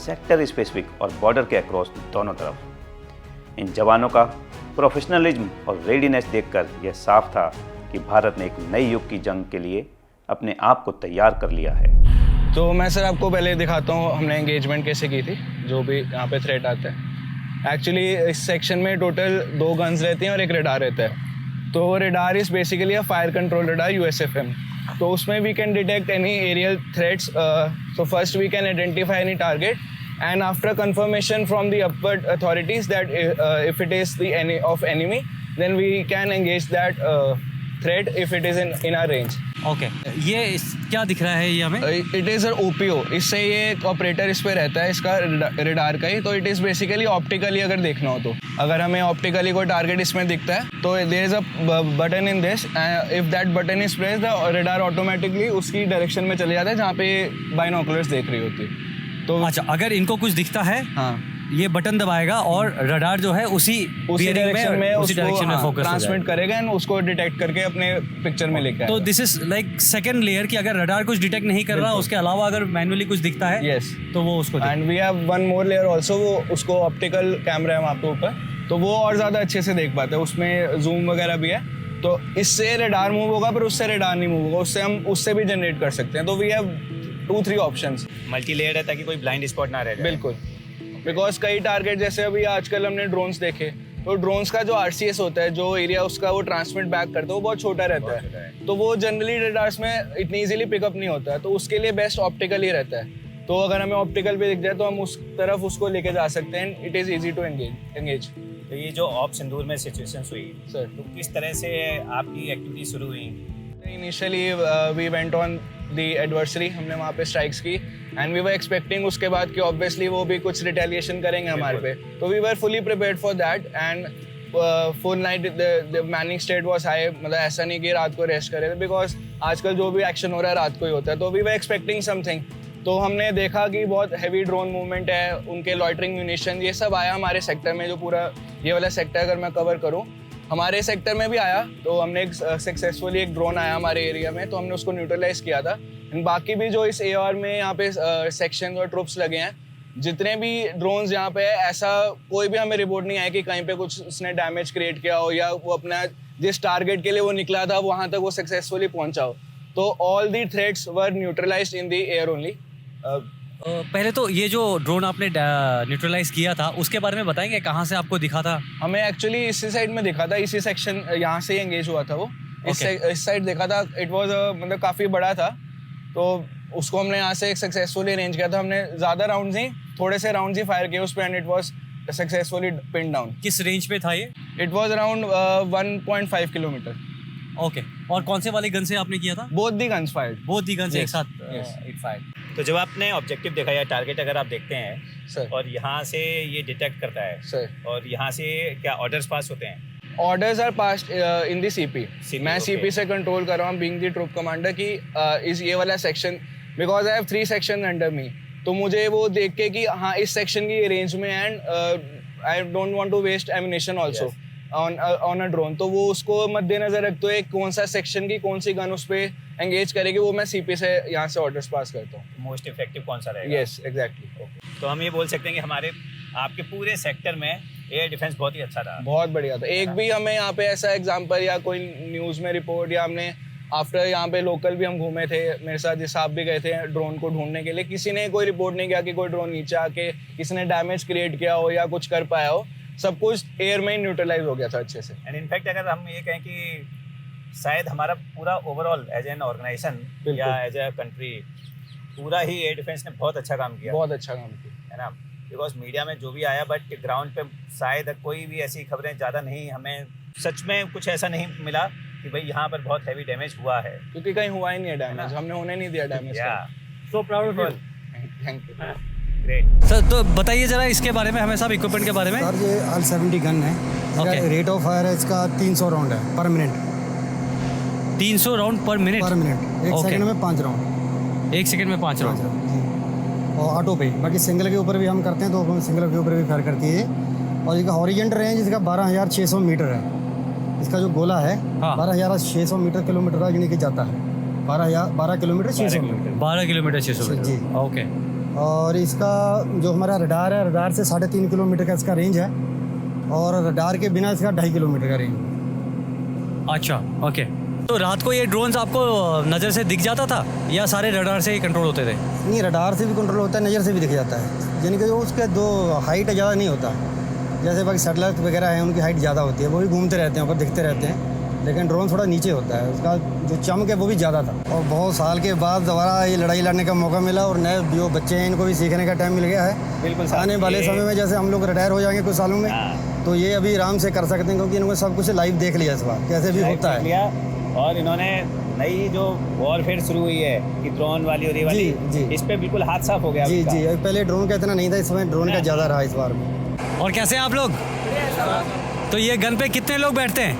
सेक्टर स्पेसिफिक और बॉर्डर के अक्रॉस दोनों तरफ। इन जवानों का प्रोफेशनलिज्म और रेडीनेस देखकर यह साफ था कि भारत ने एक नई युग की जंग के लिए अपने आप को तैयार कर लिया है। तो मैं सर आपको पहले दिखाता हूँ हमने एंगेजमेंट कैसे की थी, जो भी यहाँ पे थ्रेट आते हैं। एक्चुअली इस सेक्शन में टोटल 2 गन्स रहती हैं और एक रडार रहता है। तो radar is basically a fire control radar USFM। तो उसमें we can detect any aerial threats. So first we can identify any target and after confirmation from the upward authorities that if it is the of enemy, then we can engage that threat if it is in our range. Okay ये क्या दिख रहा है ये हमें? It is OPO। इससे ये एक ऑपरेटर इस पे रहता है इसका रडार का ही। तो इट इज़ बेसिकली ऑप्टिकली अगर देखना हो तो अगर हमें ऑप्टिकली कोई टारगेट इसमें दिखता है तो there is a button in this. If that button is pressed the radar automatically उसकी डायरेक्शन में चले जाता है जहाँ पे बाइनोकुलर्स देख रही होती है। तो अच्छा, अगर इनको कुछ दिखता है ये बटन दबाएगा और रडार जो है उसी डायरेक्शन में फोकस ट्रांसमिट करेगा एंड उसको डिटेक्ट करके अपने पिक्चर में लेकर तो this is like second layer कि अगर रडार कुछ डिटेक्ट नहीं कर रहा उसके अलावा अगर मैन्युअली कुछ दिखता है यस तो वो उसको and we have one more layer also. वो उसको ऑप्टिकल कैमरा है वहाँ पे ऊपर तो वो और ज़्यादा अच्छे से देख पाते हैं। उसमें जूम वगैरह भी है तो इससे रडार मूव होगा पर उससे रडार नहीं मूव होगा। उससे हम उससे भी जनरेट कर सकते हैं। तो we have 2-3 options. Multi layer है ताकि कोई ब्लाइंड स्पॉट ना रहे। बिल्कुल, बिकॉज कई टारगेट जैसे अभी आजकल हमने ड्रोन्स देखे तो ड्रोन्स का जो RCS होता है जो एरिया उसका वो ट्रांसमिट बैक करता है वो बहुत छोटा रहता है। तो वो जनरली रडार्स में इतनी इजीली पिकअप नहीं होता है। तो उसके लिए बेस्ट ऑप्टिकल ही रहता है। तो अगर हमें ऑप्टिकल पे दिख जाए तो हम उस तरफ उसको लेके जा सकते हैं। It is easy to engage. तो ये जो ऑप सिंदूर में सिचुएशन हुई सर तो किस तरह से आपकी एक्टिविटी शुरू हुई? Initially we went on the adversary. हमने वहाँ पे स्ट्राइक्स की एंड वी वर एक्सपेक्टिंग उसके बाद कि ऑब्वियसली वो भी कुछ रिटेलिएशन करेंगे हमारे पे। तो we were fully prepared for that and full night the manning state was high. मतलब ऐसा नहीं कि रात को रेस्ट करे बिकॉज आजकल जो भी एक्शन हो रहा है रात को ही होता है। तो वी वर एक्सपेक्टिंग समथिंग। तो हमने देखा कि बहुत हैवी ड्रोन मूवमेंट है, उनके लॉइटरिंग म्यूनिशन ये सब आया हमारे सेक्टर में। जो पूरा ये वाला सेक्टर अगर मैं कवर करूँ हमारे सेक्टर में भी आया तो हमने एक सक्सेसफुली एक ड्रोन आया हमारे एरिया में तो हमने उसको न्यूट्रलाइज किया था। बाकी भी जो इस AR में यहाँ पे सेक्शन और ट्रुप्स लगे हैं जितने भी ड्रोन्स यहाँ पे है ऐसा कोई भी हमें रिपोर्ट नहीं आया कि कहीं पे कुछ उसने डैमेज क्रिएट किया हो या वो अपना जिस टारगेट के लिए वो निकला था वहाँ तक वो सक्सेसफुली पहुँचा हो। तो all the threats were neutralised in the air only. पहले तो ये जो ड्रोन आपने न्यूट्रलाइज किया था उसके बारे में बताएंगे कहाँ से आपको दिखा था? हमें एक्चुअली इसी साइड में दिखा था। इसी सेक्शन यहाँ से एंगेज हुआ था वो। इस साइड देखा था। इट वाज मतलब काफ़ी बड़ा था तो उसको हमने यहाँ से एक सक्सेसफुली अरेंज किया था। हमने ज़्यादा राउंड्स नहीं थोड़े से राउंड्स ही फायर किए उस पर and it was successfully pin down. किस रेंज पे था ये? It was around 1.5 kilometre. Okay और कौन से वाली गन से आपने किया था? Both the guns fired. Both the guns एक साथ इट फायर्ड। तो जब आपने ऑब्जेक्टिव देखा या टारगेट अगर आप देखते हैं सर और यहाँ से ये डिटेक्ट करता है सर और यहाँ से क्या ऑर्डर्स पास होते हैं? Orders are passed in the CP। मैं CP से कंट्रोल कर रहा हूँ बीइंग दी ट्रुप कमांडर की इस ये वाला section because I have 3 section under मी। तो मुझे वो देख के कि हाँ इस सेक्शन की रेंज में and I don't want to waste ammunition also on a drone. तो वो उसको मद्देनजर रखते हुए कौन सा सेक्शन की कौन सी गन उस पर एंगेज करेगी वो मैं CP से यहाँ से ऑर्डर्स पास करता हूँ। मोस्ट इफेक्टिव कौन सा रहेगा? Yes exactly. तो हम ये बोल सकते हैं कि हमारे आपके पूरे सेक्टर में एयर डिफेंस बहुत ही अच्छा रहा। बहुत बढ़िया था। एक भी हमें यहाँ पे ऐसा एग्जांपल या कोई न्यूज़ में रिपोर्ट या हमने आफ्टर यहाँ पे लोकल भी हम घूमे थे मेरे साथ जिस आप भी गए थे ड्रोन को ढूंढने के लिए किसी ने कोई रिपोर्ट नहीं किया कि कोई ड्रोन नीचे आके किसी ने डैमेज क्रिएट किया हो या कुछ कर पाया हो। सब कुछ एयर में ही न्यूट्रलाइज हो गया था अच्छे से। एंड इनफैक्ट अगर हम ये कहें कि शायद हमारा पूरा ओवरऑल एज एन ऑर्गेनाइजेशन या एज ए कंट्री पूरा ही एयर डिफेंस ने बहुत अच्छा काम किया। बहुत अच्छा काम किया है ना। बिकॉज मीडिया में जो भी आया बट ग्राउंड पे शायद कोई भी ऐसी खबरें ज़्यादा नहीं हमें सच में कुछ ऐसा नहीं मिला कि भाई यहाँ पर बहुत हैवी डैमेज हुआ है क्योंकि कहीं हुआ ही नहीं है डैमेज। हमने होने नहीं दिया damage. So proud of thank you. Great sir तो बताइए जरा इसके बारे में हमें सब इक्विपमेंट के बारे में। सर ये L70 गन है। इसका रेट ऑफ फायर है इसका 300 राउंड है पर मिनट। 300 राउंड पर मिनट? पर मिनट। एक सेकंड में 5 राउंड। एक सेकंड में 5 राउंड जी। और ऑटो पे बाकी सिंगल के ऊपर भी हम करते हैं तो सिंगल के ऊपर भी फायर करती है। और इसका हॉरिजेंटल रेंज इसका 12,600 मीटर है। इसका जो गोला है 12,600 मीटर किलोमीटर यानी कि जाता है 12 किलोमीटर 600 मीटर। 12 किलोमीटर 600 मीटर जी। ओके। और इसका जो हमारा रडार है रडार से 3.5 किलोमीटर का इसका रेंज है और रडार के बिना इसका 2.5 किलोमीटर का रेंज। अच्छा ओके। तो रात को ये ड्रोन्स आपको नज़र से दिख जाता था या सारे रडार से ही कंट्रोल होते थे? नहीं रडार से भी कंट्रोल होता है नज़र से भी दिख जाता है यानी कि जो उसके दो हाइट ज़्यादा नहीं होता जैसे बाकी सैटेलाइट वगैरह हैं उनकी हाइट ज़्यादा होती है, वो भी घूमते रहते हैं, ऊपर दिखते रहते हैं, लेकिन ड्रोन थोड़ा नीचे होता है, उसका जो चमक है वो भी ज़्यादा था। और बहुत साल के बाद दोबारा ये लड़ाई लड़ने का मौका मिला और नए जो बच्चे हैं इनको भी सीखने का टाइम मिल गया है। बिल्कुल आने वाले समय में जैसे हम लोग रिटायर हो जाएंगे कुछ सालों में, तो ये अभी आराम से कर सकते हैं, क्योंकि इन्होंने सब कुछ लाइव देख लिया इस बार कैसे भी होता है। और इन्होंने नई जो वॉरफेयर शुरू हुई है कि ड्रोन वाली और ये वाली, इस पे बिल्कुल हाथ साफ हो गया। जी जी, पहले ड्रोन का इतना नहीं था, इस समय ड्रोन का ज़्यादा रहा इस बार में। और कैसे हैं आप लोग? तो ये गन पे कितने लोग बैठते हैं?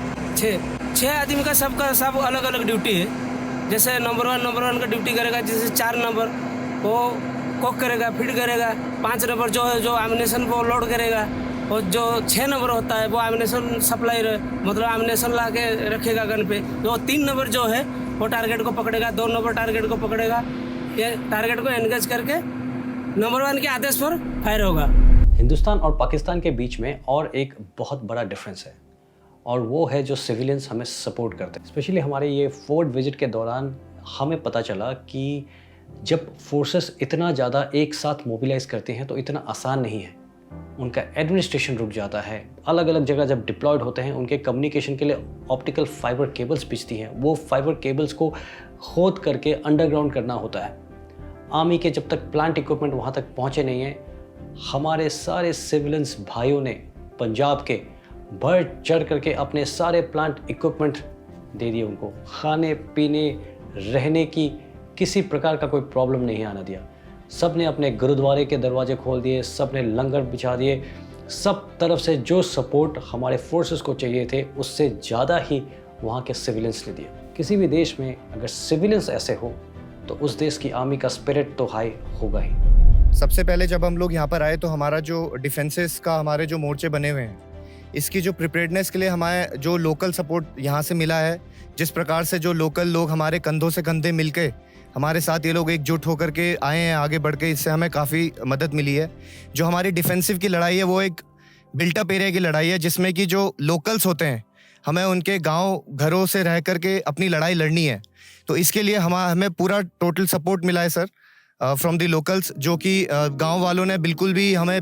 6 आदमी का सब अलग अलग ड्यूटी है। जैसे नंबर वन का ड्यूटी करेगा, जैसे 4 नंबर वो कोक करेगा, फीड करेगा, 5 नंबर जो एमिनेशन वो लोड करेगा, और जो 6 नंबर होता है वो एमिनेशन सप्लाई मतलब एमिनेशन ला के रखेगा गन पे। जो 3 नंबर जो है वो टारगेट को पकड़ेगा, 2 नंबर टारगेट को पकड़ेगा, ये टारगेट को एंगेज करके नंबर 1 के आदेश पर फायर होगा। हिंदुस्तान और पाकिस्तान के बीच में और एक बहुत बड़ा डिफरेंस है, और वो है जो सिविलियंस हमें सपोर्ट करते हैं। स्पेशली हमारे ये फोर्ट विजिट के दौरान हमें पता चला कि जब फोर्सेस इतना ज़्यादा एक साथ मोबिलाइज करते हैं तो इतना आसान नहीं है, उनका एडमिनिस्ट्रेशन रुक जाता है। अलग अलग जगह जब डिप्लॉयड होते हैं उनके कम्युनिकेशन के लिए ऑप्टिकल फाइबर केबल्स बिछती हैं, वो फाइबर केबल्स को खोद करके अंडरग्राउंड करना होता है। आर्मी के जब तक प्लांट इक्विपमेंट वहाँ तक पहुँचे नहीं हैं, हमारे सारे सिविलियंस भाइयों ने पंजाब के बढ़ चढ़ करके अपने सारे प्लांट इक्विपमेंट दे दिए उनको। खाने पीने रहने की किसी प्रकार का कोई प्रॉब्लम नहीं आना दिया। सब ने अपने गुरुद्वारे के दरवाजे खोल दिए, सब ने लंगर बिछा दिए, सब तरफ से जो सपोर्ट हमारे फोर्सेस को चाहिए थे उससे ज़्यादा ही वहाँ के सिविलियंस ने दिया। किसी भी देश में अगर सिविलियंस ऐसे हो तो उस देश की आर्मी का स्पिरिट तो हाई होगा ही। सबसे पहले जब हम लोग यहाँ पर आए तो हमारा जो डिफेंसेस का हमारे जो मोर्चे बने हुए हैं, इसकी जो प्रिपेयर्डनेस के लिए हमारे जो लोकल सपोर्ट यहाँ से मिला है, जिस प्रकार से जो लोकल लोग हमारे कंधों से कंधे मिलके हमारे साथ ये लोग एकजुट होकर के आए हैं आगे बढ़ के, इससे हमें काफ़ी मदद मिली है। जो हमारी डिफेंसिव की लड़ाई है वो एक बिल्टअप एरिया की लड़ाई है, जिसमें कि जो लोकल्स होते हैं हमें उनके गांव घरों से रह करके अपनी लड़ाई लड़नी है। तो इसके लिए हमें पूरा टोटल सपोर्ट मिला है सर फ्रॉम दी लोकल्स, जो कि गांव वालों ने बिल्कुल भी हमें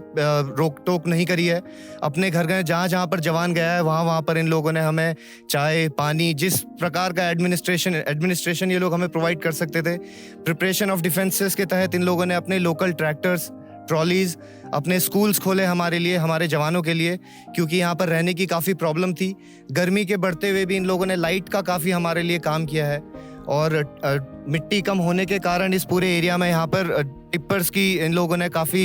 रोक टोक नहीं करी है। अपने घर गए, जहाँ जहाँ पर जवान गया है वहाँ पर इन लोगों ने हमें चाय पानी, जिस प्रकार का एडमिनिस्ट्रेशन ये लोग हमें प्रोवाइड कर सकते थे। प्रिपरेशन ऑफ डिफेंसेस के तहत इन लोगों ने अपने लोकल ट्रैक्टर्स, ट्रॉलीज, अपने स्कूल्स खोले हमारे लिए, हमारे जवानों के लिए, क्योंकि यहाँ पर रहने की काफ़ी प्रॉब्लम थी। गर्मी के बढ़ते हुए भी इन लोगों ने लाइट का काफ़ी हमारे लिए काम किया है, और मिट्टी कम होने के कारण इस पूरे एरिया में यहाँ पर टिप्पर्स की इन लोगों ने काफ़ी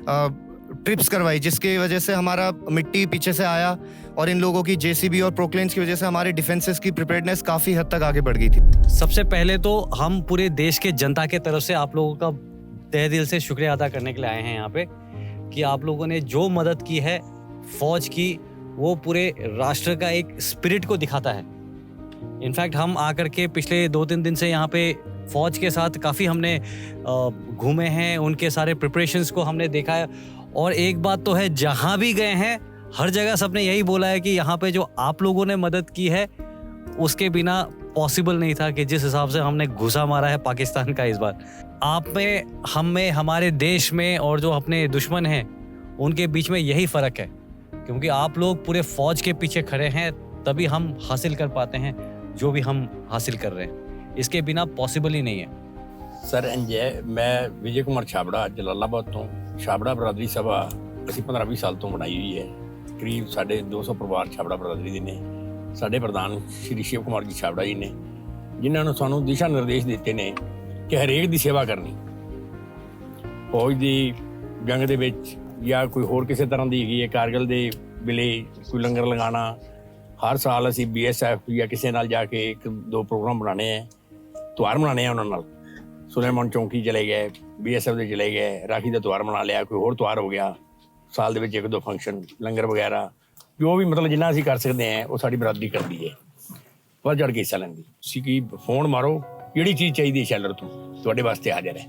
ट्रिप्स करवाई, जिसकी वजह से हमारा मिट्टी पीछे से आया, और इन लोगों की जेसीबी और प्रोक्लेन्स की वजह से हमारे डिफेंसेस की प्रिपेयर्डनेस काफ़ी हद तक आगे बढ़ गई थी। सबसे पहले तो हम पूरे देश के जनता के तरफ से आप लोगों का तहे दिल से शुक्रिया अदा करने के लिए आए हैं यहाँ पे, कि आप लोगों ने जो मदद की है फौज की, वो पूरे राष्ट्र का एक स्पिरिट को दिखाता है। इनफैक्ट हम आकर के पिछले 2-3 दिन से यहाँ पे फौज के साथ काफ़ी हमने घूमे हैं, उनके सारे प्रिपरेशंस को हमने देखा है, और एक बात तो है, जहाँ भी गए हैं हर जगह सबने यही बोला है कि यहाँ पे जो आप लोगों ने मदद की है उसके बिना पॉसिबल नहीं था कि जिस हिसाब से हमने घुसा मारा है पाकिस्तान का इस बार। आप में, हम में, हमारे देश में, और जो अपने दुश्मन हैं उनके बीच में यही फ़र्क है, क्योंकि आप लोग पूरे फौज के पीछे खड़े हैं, तभी हम हासिल कर पाते हैं जो भी हम हासिल कर रहे हैं। इसके बिना पॉसिबल ही नहीं है। सर इंजय, मैं विजय कुमार छाबड़ा जलालाबाद तो छाबड़ा बरादरी सभा ਅਸੀਂ 15-20 ਸਾਲ ਤੋਂ ਬਣਾਈ ਹੋਈ ਹੈ। ਕਰੀਬ ਸਾਡੇ 200 ਪਰਿਵਾਰ ਛਾਬੜਾ ਬਰਾਦਰੀ ਦੇ ਨੇ। ਸਾਡੇ ਪ੍ਰਧਾਨ ਸ਼੍ਰੀ ਸ਼ਿਵ ਕੁਮਾਰ ਜੀ ਛਾਬੜਾ ਜੀ ਨੇ, ਜਿਨ੍ਹਾਂ ਨੂੰ ਸਾਨੂੰ ਦਿਸ਼ਾ ਨਿਰਦੇਸ਼ ਦਿੱਤੇ ਨੇ ਕਿ ਹਰੇਕ ਦੀ ਸੇਵਾ ਕਰਨੀ। ਫੌਜ ਦੀ ਜੰਗ ਦੇ ਵਿੱਚ ਜਾਂ ਕੋਈ ਹੋਰ ਕਿਸੇ ਤਰ੍ਹਾਂ ਦੀ ਹੈਗੀ ਹੈ, ਕਾਰਗਿਲ ਦੇ ਵੇਲੇ ਕੋਈ ਲੰਗਰ ਲਗਾਉਣਾ। ਹਰ ਸਾਲ ਅਸੀਂ BSF ਜਾਂ ਕਿਸੇ ਨਾਲ ਜਾ ਕੇ 1-2 ਪ੍ਰੋਗਰਾਮ ਬਣਾਉਣੇ ਹੈ, ਤਿਉਹਾਰ ਮਨਾਉਣੇ ਆ ਉਹਨਾਂ ਨਾਲ। ਸੁਲੇਮਾਨ ਚੌਂਕੀ ਚਲੇ ਗਏ, BSF ਦੇ ਚਲੇ ਗਏ, ਰਾਖੀ ਦਾ ਤਿਉਹਾਰ ਮਨਾ ਲਿਆ, ਕੋਈ ਹੋਰ ਤਿਉਹਾਰ ਹੋ ਗਿਆ, ਸਾਲ ਦੇ ਵਿੱਚ 1-2 ਫੰਕਸ਼ਨ, ਲੰਗਰ ਵਗੈਰਾ, ਜੋ ਵੀ ਮਤਲਬ ਜਿੰਨਾ ਅਸੀਂ ਕਰ ਸਕਦੇ ਹਾਂ ਉਹ ਸਾਡੀ ਬਰਾਦਰੀ ਕਰਦੀ ਹੈ, ਵੱਧ ਚੜ੍ਹ ਕੇ ਹਿੱਸਾ ਲੈਂਦੀ। ਤੁਸੀਂ ਕੀ ਫੋਨ ਮਾਰੋ, ਜਿਹੜੀ ਚੀਜ਼ ਚਾਹੀਦੀ ਹੈ ਸ਼ੈਲਰ ਤੋਂ ਤੁਹਾਡੇ ਵਾਸਤੇ ਹਾਜ਼ਰ ਹੈ।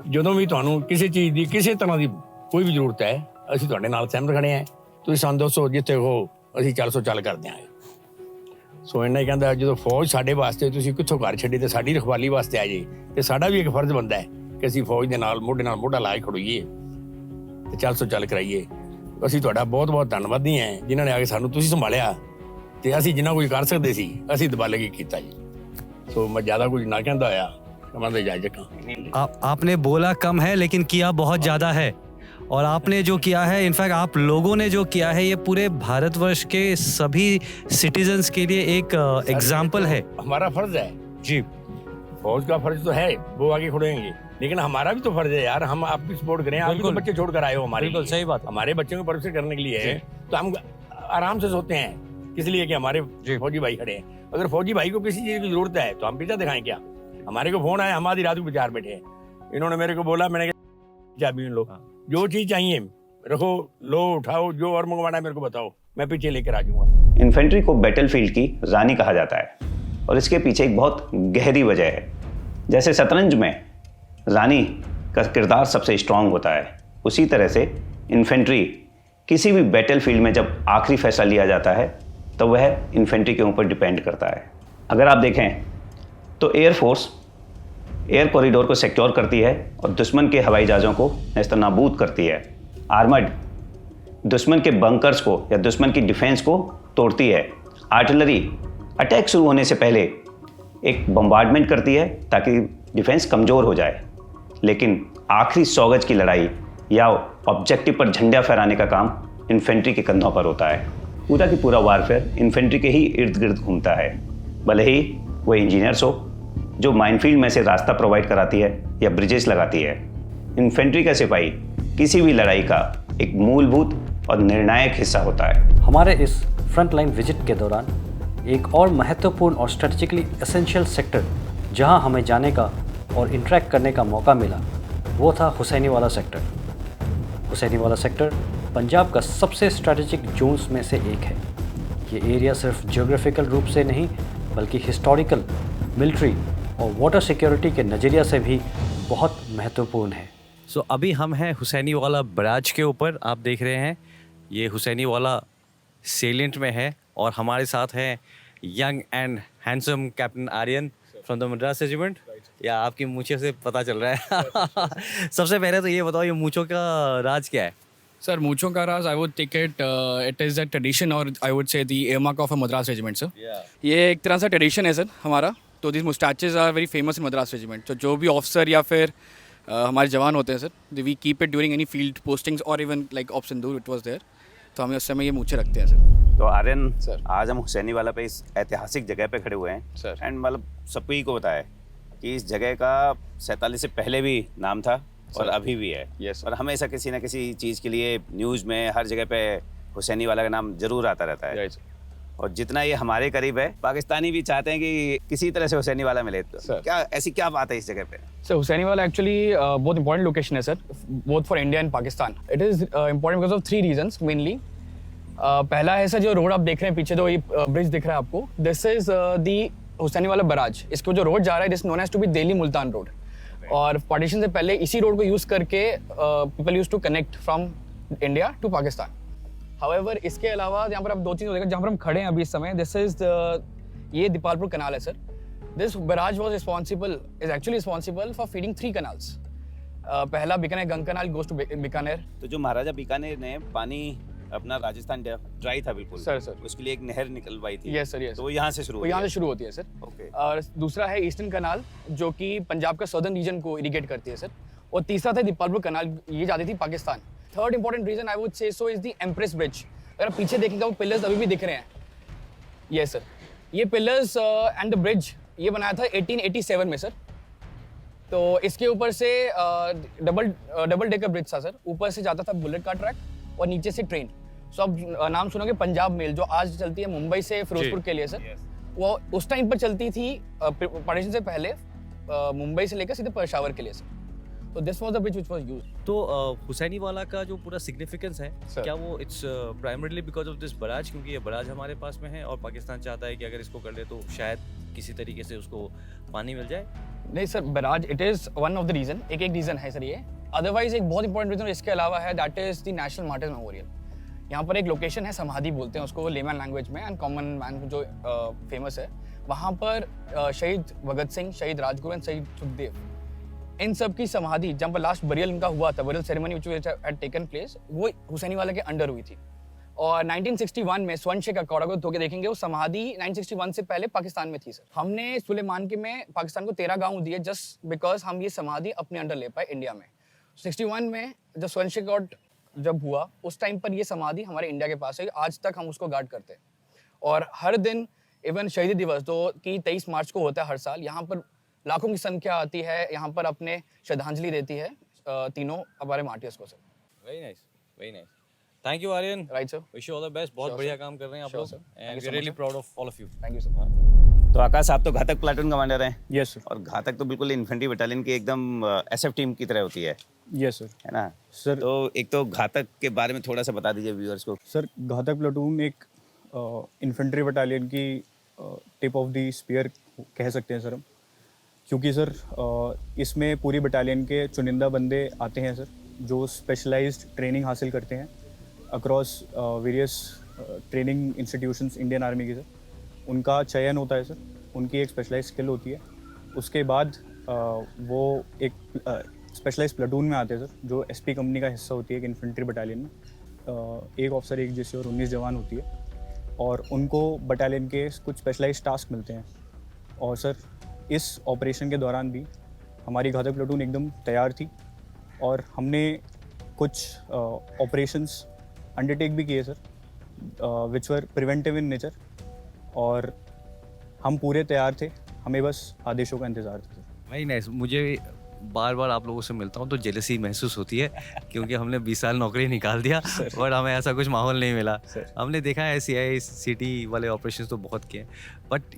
ਜਦੋਂ ਵੀ ਤੁਹਾਨੂੰ ਕਿਸੇ ਚੀਜ਼ ਦੀ, ਕਿਸੇ ਤਰ੍ਹਾਂ ਦੀ ਕੋਈ ਵੀ ਜ਼ਰੂਰਤ ਹੈ, ਅਸੀਂ ਤੁਹਾਡੇ ਨਾਲ ਸਹਿਮਤ ਖੜੇ ਹਾਂ। ਤੁਸੀਂ ਸਾਨੂੰ ਦੱਸੋ, ਜਿੱਥੇ ਹੋ ਅਸੀਂ 400 ਚੱਲ ਕਰ ਦਿਆਂਗੇ। ਸੋ ਇੰਨਾ ਹੀ ਕਹਿੰਦਾ, ਜਦੋਂ ਫੌਜ ਸਾਡੇ ਵਾਸਤੇ, ਤੁਸੀਂ ਕਿੱਥੋਂ ਘਰ ਛੱਡੀ ਤੇ ਸਾਡੀ ਰਖਵਾਲੀ ਵਾਸਤੇ ਆ ਜੇ, ਤੇ ਸਾਡਾ ਵੀ ਇੱਕ ਫਰਜ਼ ਬਣਦਾ ਹੈ ਕਿ ਅਸੀਂ ਫੌਜ ਦੇ ਨਾਲ ਮੋਢੇ ਨਾਲ ਮੋਢਾ ਲਾ ਕੇ ਖੜੋਈਏ ਤੇ 400 ਚੱਲ ਕਰਾਈਏ। ਅਸੀਂ ਤੁਹਾਡਾ ਬਹੁਤ-ਬਹੁਤ ਧੰਨਵਾਦੀ ਹਾਂ ਜਿਨ੍ਹਾਂ ਨੇ ਆ ਕੇ ਸਾਨੂੰ ਤੁਸੀਂ ਸੰਭਾਲਿਆ ਤੇ ਅਸੀਂ ਜਿੰਨਾ ਕੁਝ ਕਰ ਸਕਦੇ ਸੀ ਅਸੀਂ ਦਬਾਲੇ ਕੀ ਕੀਤਾ ਜੀ ਸੋ ਮੈਂ ਜ਼ਿਆਦਾ ਕੁਝ ਨਾ ਕਹਿੰਦਾ ਹੋਇਆ ਮੈਂ ਤਾਂ ਜਾਇਜ਼ ਕਹਾਂ आपने बोला कम है लेकिन किया बहुत ज़्यादा है और आपने जो किया है इनफैक्ट आप लोगों ने जो किया है ये पूरे भारतवर्ष के सभी सिटीजन्स के लिए एक एग्जाम्पल है। हमारा फर्ज है जी, फौज का फर्ज तो है वो आगे खड़ेंगे लेकिन हमारा भी तो फर्ज है यार हम आपकी सपोर्ट करें आप भी तो बच्चे छोड़ कर आए हो हमारे बिल्कुल सही बात हमारे बच्चों को परवरिश करने के लिए है तो हम आराम से सोते हैं इसलिए कि हमारे फौजी भाई खड़े हैं अगर फौजी भाई को किसी चीज की जरूरत है तो हम पीछा दिखाएं क्या हमारे को फोन आया हम आधी रात को बाजार बैठे हैं इन्होंने मेरे को बोला मैंने चाबी लो जो चीज चाहिए रखो लो उठाओ जो और मंगवाना है मेरे को बताओ मैं पीछे लेकर आ जाऊंगा। इन्फेंट्री को बैटलफील्ड की रानी कहा जाता है और इसके पीछे एक बहुत गहरी वजह है। जैसे शतरंज में रानी का किरदार सबसे स्ट्रांग होता है उसी तरह से इन्फेंट्री किसी भी बैटलफील्ड में जब आखिरी फैसला लिया जाता है तो वह इन्फेंट्री के ऊपर डिपेंड करता है। अगर आप देखें तो एयरफोर्स एयर कॉरिडोर को सिक्योर करती है और दुश्मन के हवाई जहाज़ों को नेस्तनाबूद करती है। आर्मर्ड दुश्मन के बंकर्स को या दुश्मन की डिफेंस को तोड़ती है। आर्टिलरी अटैक शुरू होने से पहले एक बम्बार्डमेंट करती है ताकि डिफेंस कमज़ोर हो जाए, लेकिन आखिरी 100 गज की लड़ाई या ऑब्जेक्टिव पर झंडा फहराने का काम इन्फेंट्री के कंधों पर होता है। पूरा की पूरा वारफेयर इन्फेंट्री के ही इर्द गिर्द घूमता है, भले ही वो इंजीनियर्स हो जो माइनफील्ड में से रास्ता प्रोवाइड कराती है या ब्रिजेस लगाती है। इन्फेंट्री का सिपाही किसी भी लड़ाई का एक मूलभूत और निर्णायक हिस्सा होता है। हमारे इस फ्रंट लाइन विजिट के दौरान एक और महत्वपूर्ण और स्ट्रेटेजिकली एसेंशियल सेक्टर जहां हमें जाने का और इंटरेक्ट करने का मौका मिला वो था हुसैनीवाला सेक्टर। हुसैनीवाला सेक्टर पंजाब का सबसे स्ट्रेटेजिक जोन्स में से एक है। ये एरिया सिर्फ ज्योग्राफिकल रूप से नहीं बल्कि हिस्टोरिकल, मिलिट्री और वाटर सिक्योरिटी के नज़रिया से भी बहुत महत्वपूर्ण है। सो अभी हम हैं हुसैनीवाला बराज के ऊपर, आप देख रहे हैं ये हुसैनीवाला सेलिएंट में है और हमारे साथ हैं young and handsome captain Aryan from the Madras regiment. या आपकी मूंछों से पता चल रहा है। सबसे पहले तो ये बताओ ये मूंछों का राज क्या है? सर मूंछों का राज I would take it is a tradition और I would say the earmark of a Madras regiment sir. ये एक तरह से ट्रेडिशन है सर हमारा। तो this moustaches are very famous in Madras regiment. तो जो भी ऑफिसर या फिर हमारे जवान होते हैं sir we keep it during any field postings और even like of Sindoor it was there. तो हमें उस समय ये मूंछें रखते हैं सर। तो आर्यन सर आज हम हुसैनीवाला पे इस ऐतिहासिक जगह पे खड़े हुए हैं सर एंड मतलब सबको को बताया कि इस जगह का 47 से पहले भी नाम था और अभी भी है। यस और हमेशा किसी न किसी चीज़ के लिए न्यूज़ में हर जगह पे हुसैनीवाला का नाम जरूर आता रहता है। और जितना ये हमारे करीब है पाकिस्तानी भी चाहते हैं कि किसी तरह से हुसैनीवाला मिले। तो क्या ऐसी क्या बात है इस जगह पे? सर हुसैनीवाला एक्चुअली बहुत इंपॉर्टेंट लोकेशन है sir both for India and Pakistan. It is important because of 3 reasons mainly. पहला है सर जो रोड आप देख रहे हैं पीछे जो ये ब्रिज दिख रहा है आपको this is the Hussainiwala barrage. इसको जो रोड जा रहा है this known as to be Delhi Multan road. और पार्टीशन से पहले इसी रोड को यूज़ करके people use to connect from India to Pakistan. However इसके अलावा यहाँ पर आप 2 चीज़ देखा जहाँ पर हम खड़े हैं अभी इस समय दिस इज ये दीपालपुर कनाल है sir. This barrage was responsible is actually responsible for feeding 3 canals. पहला बीकानेर गंग कनाल गोज टू बीकानेर। तो जो महाराजा बीकानेर ने पानी अपना राजस्थान ड्राई था बिल्कुल सर उसके लिए एक नहर निकलवाई थी। Yes sir yes. तो वो यहाँ से शुरू होती है सर। ओके। और दूसरा है ईस्टर्न कनाल जो कि पंजाब का सदर्न रीजन को इरिगेट करती है सर। और तीसरा था दीपालपुर कनाल ये जाती थी Pakistan. Third important reason I would say so is the Empress Bridge. अगर आप पीछे देखेंगे वो पिलर्स अभी भी दिख रहे हैं। यस सर ये पिलर्स एंड द ब्रिज ये बनाया था 1887 में सर। तो इसके ऊपर से डबल डेकर ब्रिज था सर। ऊपर से जाता था बुलेट का ट्रैक और नीचे से ट्रेन। सो अब नाम सुनोगे पंजाब मेल जो आज चलती है मुंबई से फिरोजपुर के लिए सर। वो उस टाइम पर चलती थी पार्टीशन से पहले मुंबई से लेकर सीधे पेशावर के लिए सर। तो this was the bridge which was used. तो हुसैनीवाला का जो पूरा सिग्निफिकेंस है क्या वो it's primarily because of this barrage क्योंकि ये बराज हमारे पास में है और पाकिस्तान चाहता है कि अगर इसको कर ले तो शायद किसी तरीके से उसको पानी मिल जाए? नहीं sir barrage it is one of the reason एक रीज़न है सर ये। अदरवाइज एक बहुत इंपॉर्टेंट रीज़न इसके अलावा है that is the national martyrs memorial. यहाँ पर एक लोकेशन है समाधि बोलते हैं उसको लेमैन लैंग्वेज में एंड कॉमन मैन जो फेमस है। वहाँ पर शहीद भगत सिंह, शहीद राजगुरु एंड शहीद सुखदेव इन सब की समाधि जहाँ पर लास्ट बरियल इनका हुआ था, burial ceremony which had taken place, वो हुसैनी वाला के अंडर हुई थी। और 1961 में स्वर्ण शेख अकौड़ा को धोके देखेंगे, वो समाधि 1961 से पहले पाकिस्तान में थी सर। हमने सुलेमान के में पाकिस्तान को 13 गांव दिए जस्ट बिकॉज हम ये समाधि अपने अंडर ले पाए इंडिया में। 61 में जब स्वर्ण शेख जब हुआ उस टाइम पर ये समाधि हमारे इंडिया के पास है, आज तक हम उसको गार्ड करते हैं। और हर दिन इवन शहीदी दिवस जो कि 23 मार्च को होता है हर साल, यहाँ पर लाखों की संख्या आती है, यहाँ पर अपने श्रद्धांजलि देती है तीनों हमारे मार्टियर्स को sir. Very nice, very nice. Thank you Aryan. Right sir. Wish you all the best. बहुत बढ़िया काम कर रहे हैं आप लोग and we really proud of all of you. Thank you sir. तो आकाश, आप तो घातक प्लाटून कमांडर हैं। Yes sir. और घातक तो बिल्कुल इन्फेंट्री बटालियन की एकदम एसएफ टीम की तरह होती है। Yes sir. है ना सर? तो एक तो घातक के बारे में थोड़ा सा बता दीजिए व्यूअर्स को। सर, घातक प्लाटून एक इन्फेंट्री बटालियन की टिप ऑफ द स्पीयर कह सकते हैं सर हम, क्योंकि सर इसमें पूरी बटालियन के चुनिंदा बंदे आते हैं सर, जो स्पेशलाइज्ड ट्रेनिंग हासिल करते हैं across various training institutions Indian army की सर। उनका चयन होता है सर, उनकी एक स्पेशलाइज स्किल होती है, उसके बाद वो एक स्पेशलाइज प्लाटून में आते हैं सर, जो एसपी कंपनी का हिस्सा होती है एक इन्फेंट्री बटालियन में। एक ऑफिसर, एक जेसी और 19 जवान होती है, और उनको बटालियन के कुछ स्पेशलाइज टास्क मिलते हैं। और सर इस ऑपरेशन के दौरान भी हमारी घातक प्लाटून एकदम तैयार थी, और हमने कुछ ऑपरेशंस अंडरटेक भी किए sir which were preventive in nature, और हम पूरे तैयार थे, हमें बस आदेशों का इंतज़ार था सर। Very nice. मुझे बार बार आप लोगों से मिलता हूँ तो जेलसी महसूस होती है क्योंकि हमने 20 साल नौकरी निकाल दिया और हमें ऐसा कुछ माहौल नहीं मिला। हमने देखा है CI सिटी वाले ऑपरेशंस तो बहुत किए, बट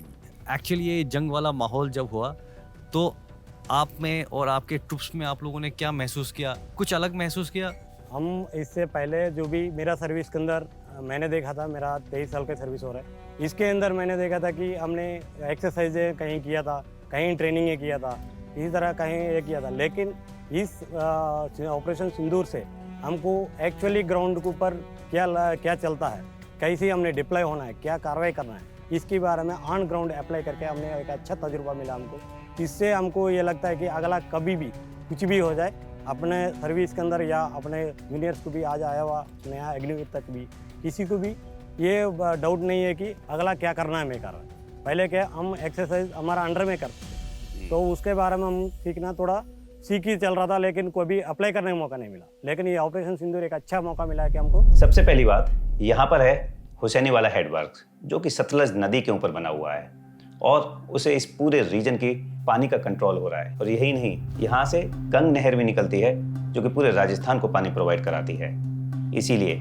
एक्चुअली ये जंग वाला माहौल जब हुआ तो आप में और आपके ट्रुप्स में आप लोगों ने क्या महसूस किया? कुछ अलग महसूस किया? हम इससे पहले जो भी मेरा सर्विस के अंदर मैंने देखा था, मेरा 23 साल का सर्विस हो रहा है, इसके अंदर मैंने देखा था कि हमने एक्सरसाइजें कहीं किया था, कहीं ट्रेनिंग किया था, इसी तरह कहीं ये किया था, लेकिन इस ऑपरेशन सिंदूर से हमको एक्चुअली ग्राउंड के ऊपर क्या चलता है, कैसे हमने डिप्लॉय होना है, क्या कार्रवाई करना है, इसके बारे में ऑन ग्राउंड अप्लाई करके हमने एक अच्छा तजुर्बा मिला हमको। इससे हमको ये लगता है कि अगला कभी भी कुछ भी हो जाए, अपने सर्विस के अंदर या अपने जूनियर्स को भी आज आया हुआ नया अग्निवीर तक भी किसी को भी ये डाउट नहीं है कि अगला क्या करना है मैं कर रहा हूँ। पहले क्या हम एक्सरसाइज हमारा अंडर में करते थे, तो उसके बारे में हम सीखना थोड़ा सीख ही चल रहा था, लेकिन कोई भी अप्लाई करने का मौका नहीं मिला। लेकिन ये ऑपरेशन सिंदूर एक अच्छा मौका मिला है कि हमको। सबसे पहली बात यहाँ पर है हुसैनी वाला हेडवर्क्स, जो कि सतलज नदी के ऊपर बना हुआ है, और उसे इस पूरे रीजन की पानी का कंट्रोल हो रहा है। और यही नहीं, यहाँ से गंग नहर भी निकलती है जो कि पूरे राजस्थान को पानी प्रोवाइड कराती है। इसीलिए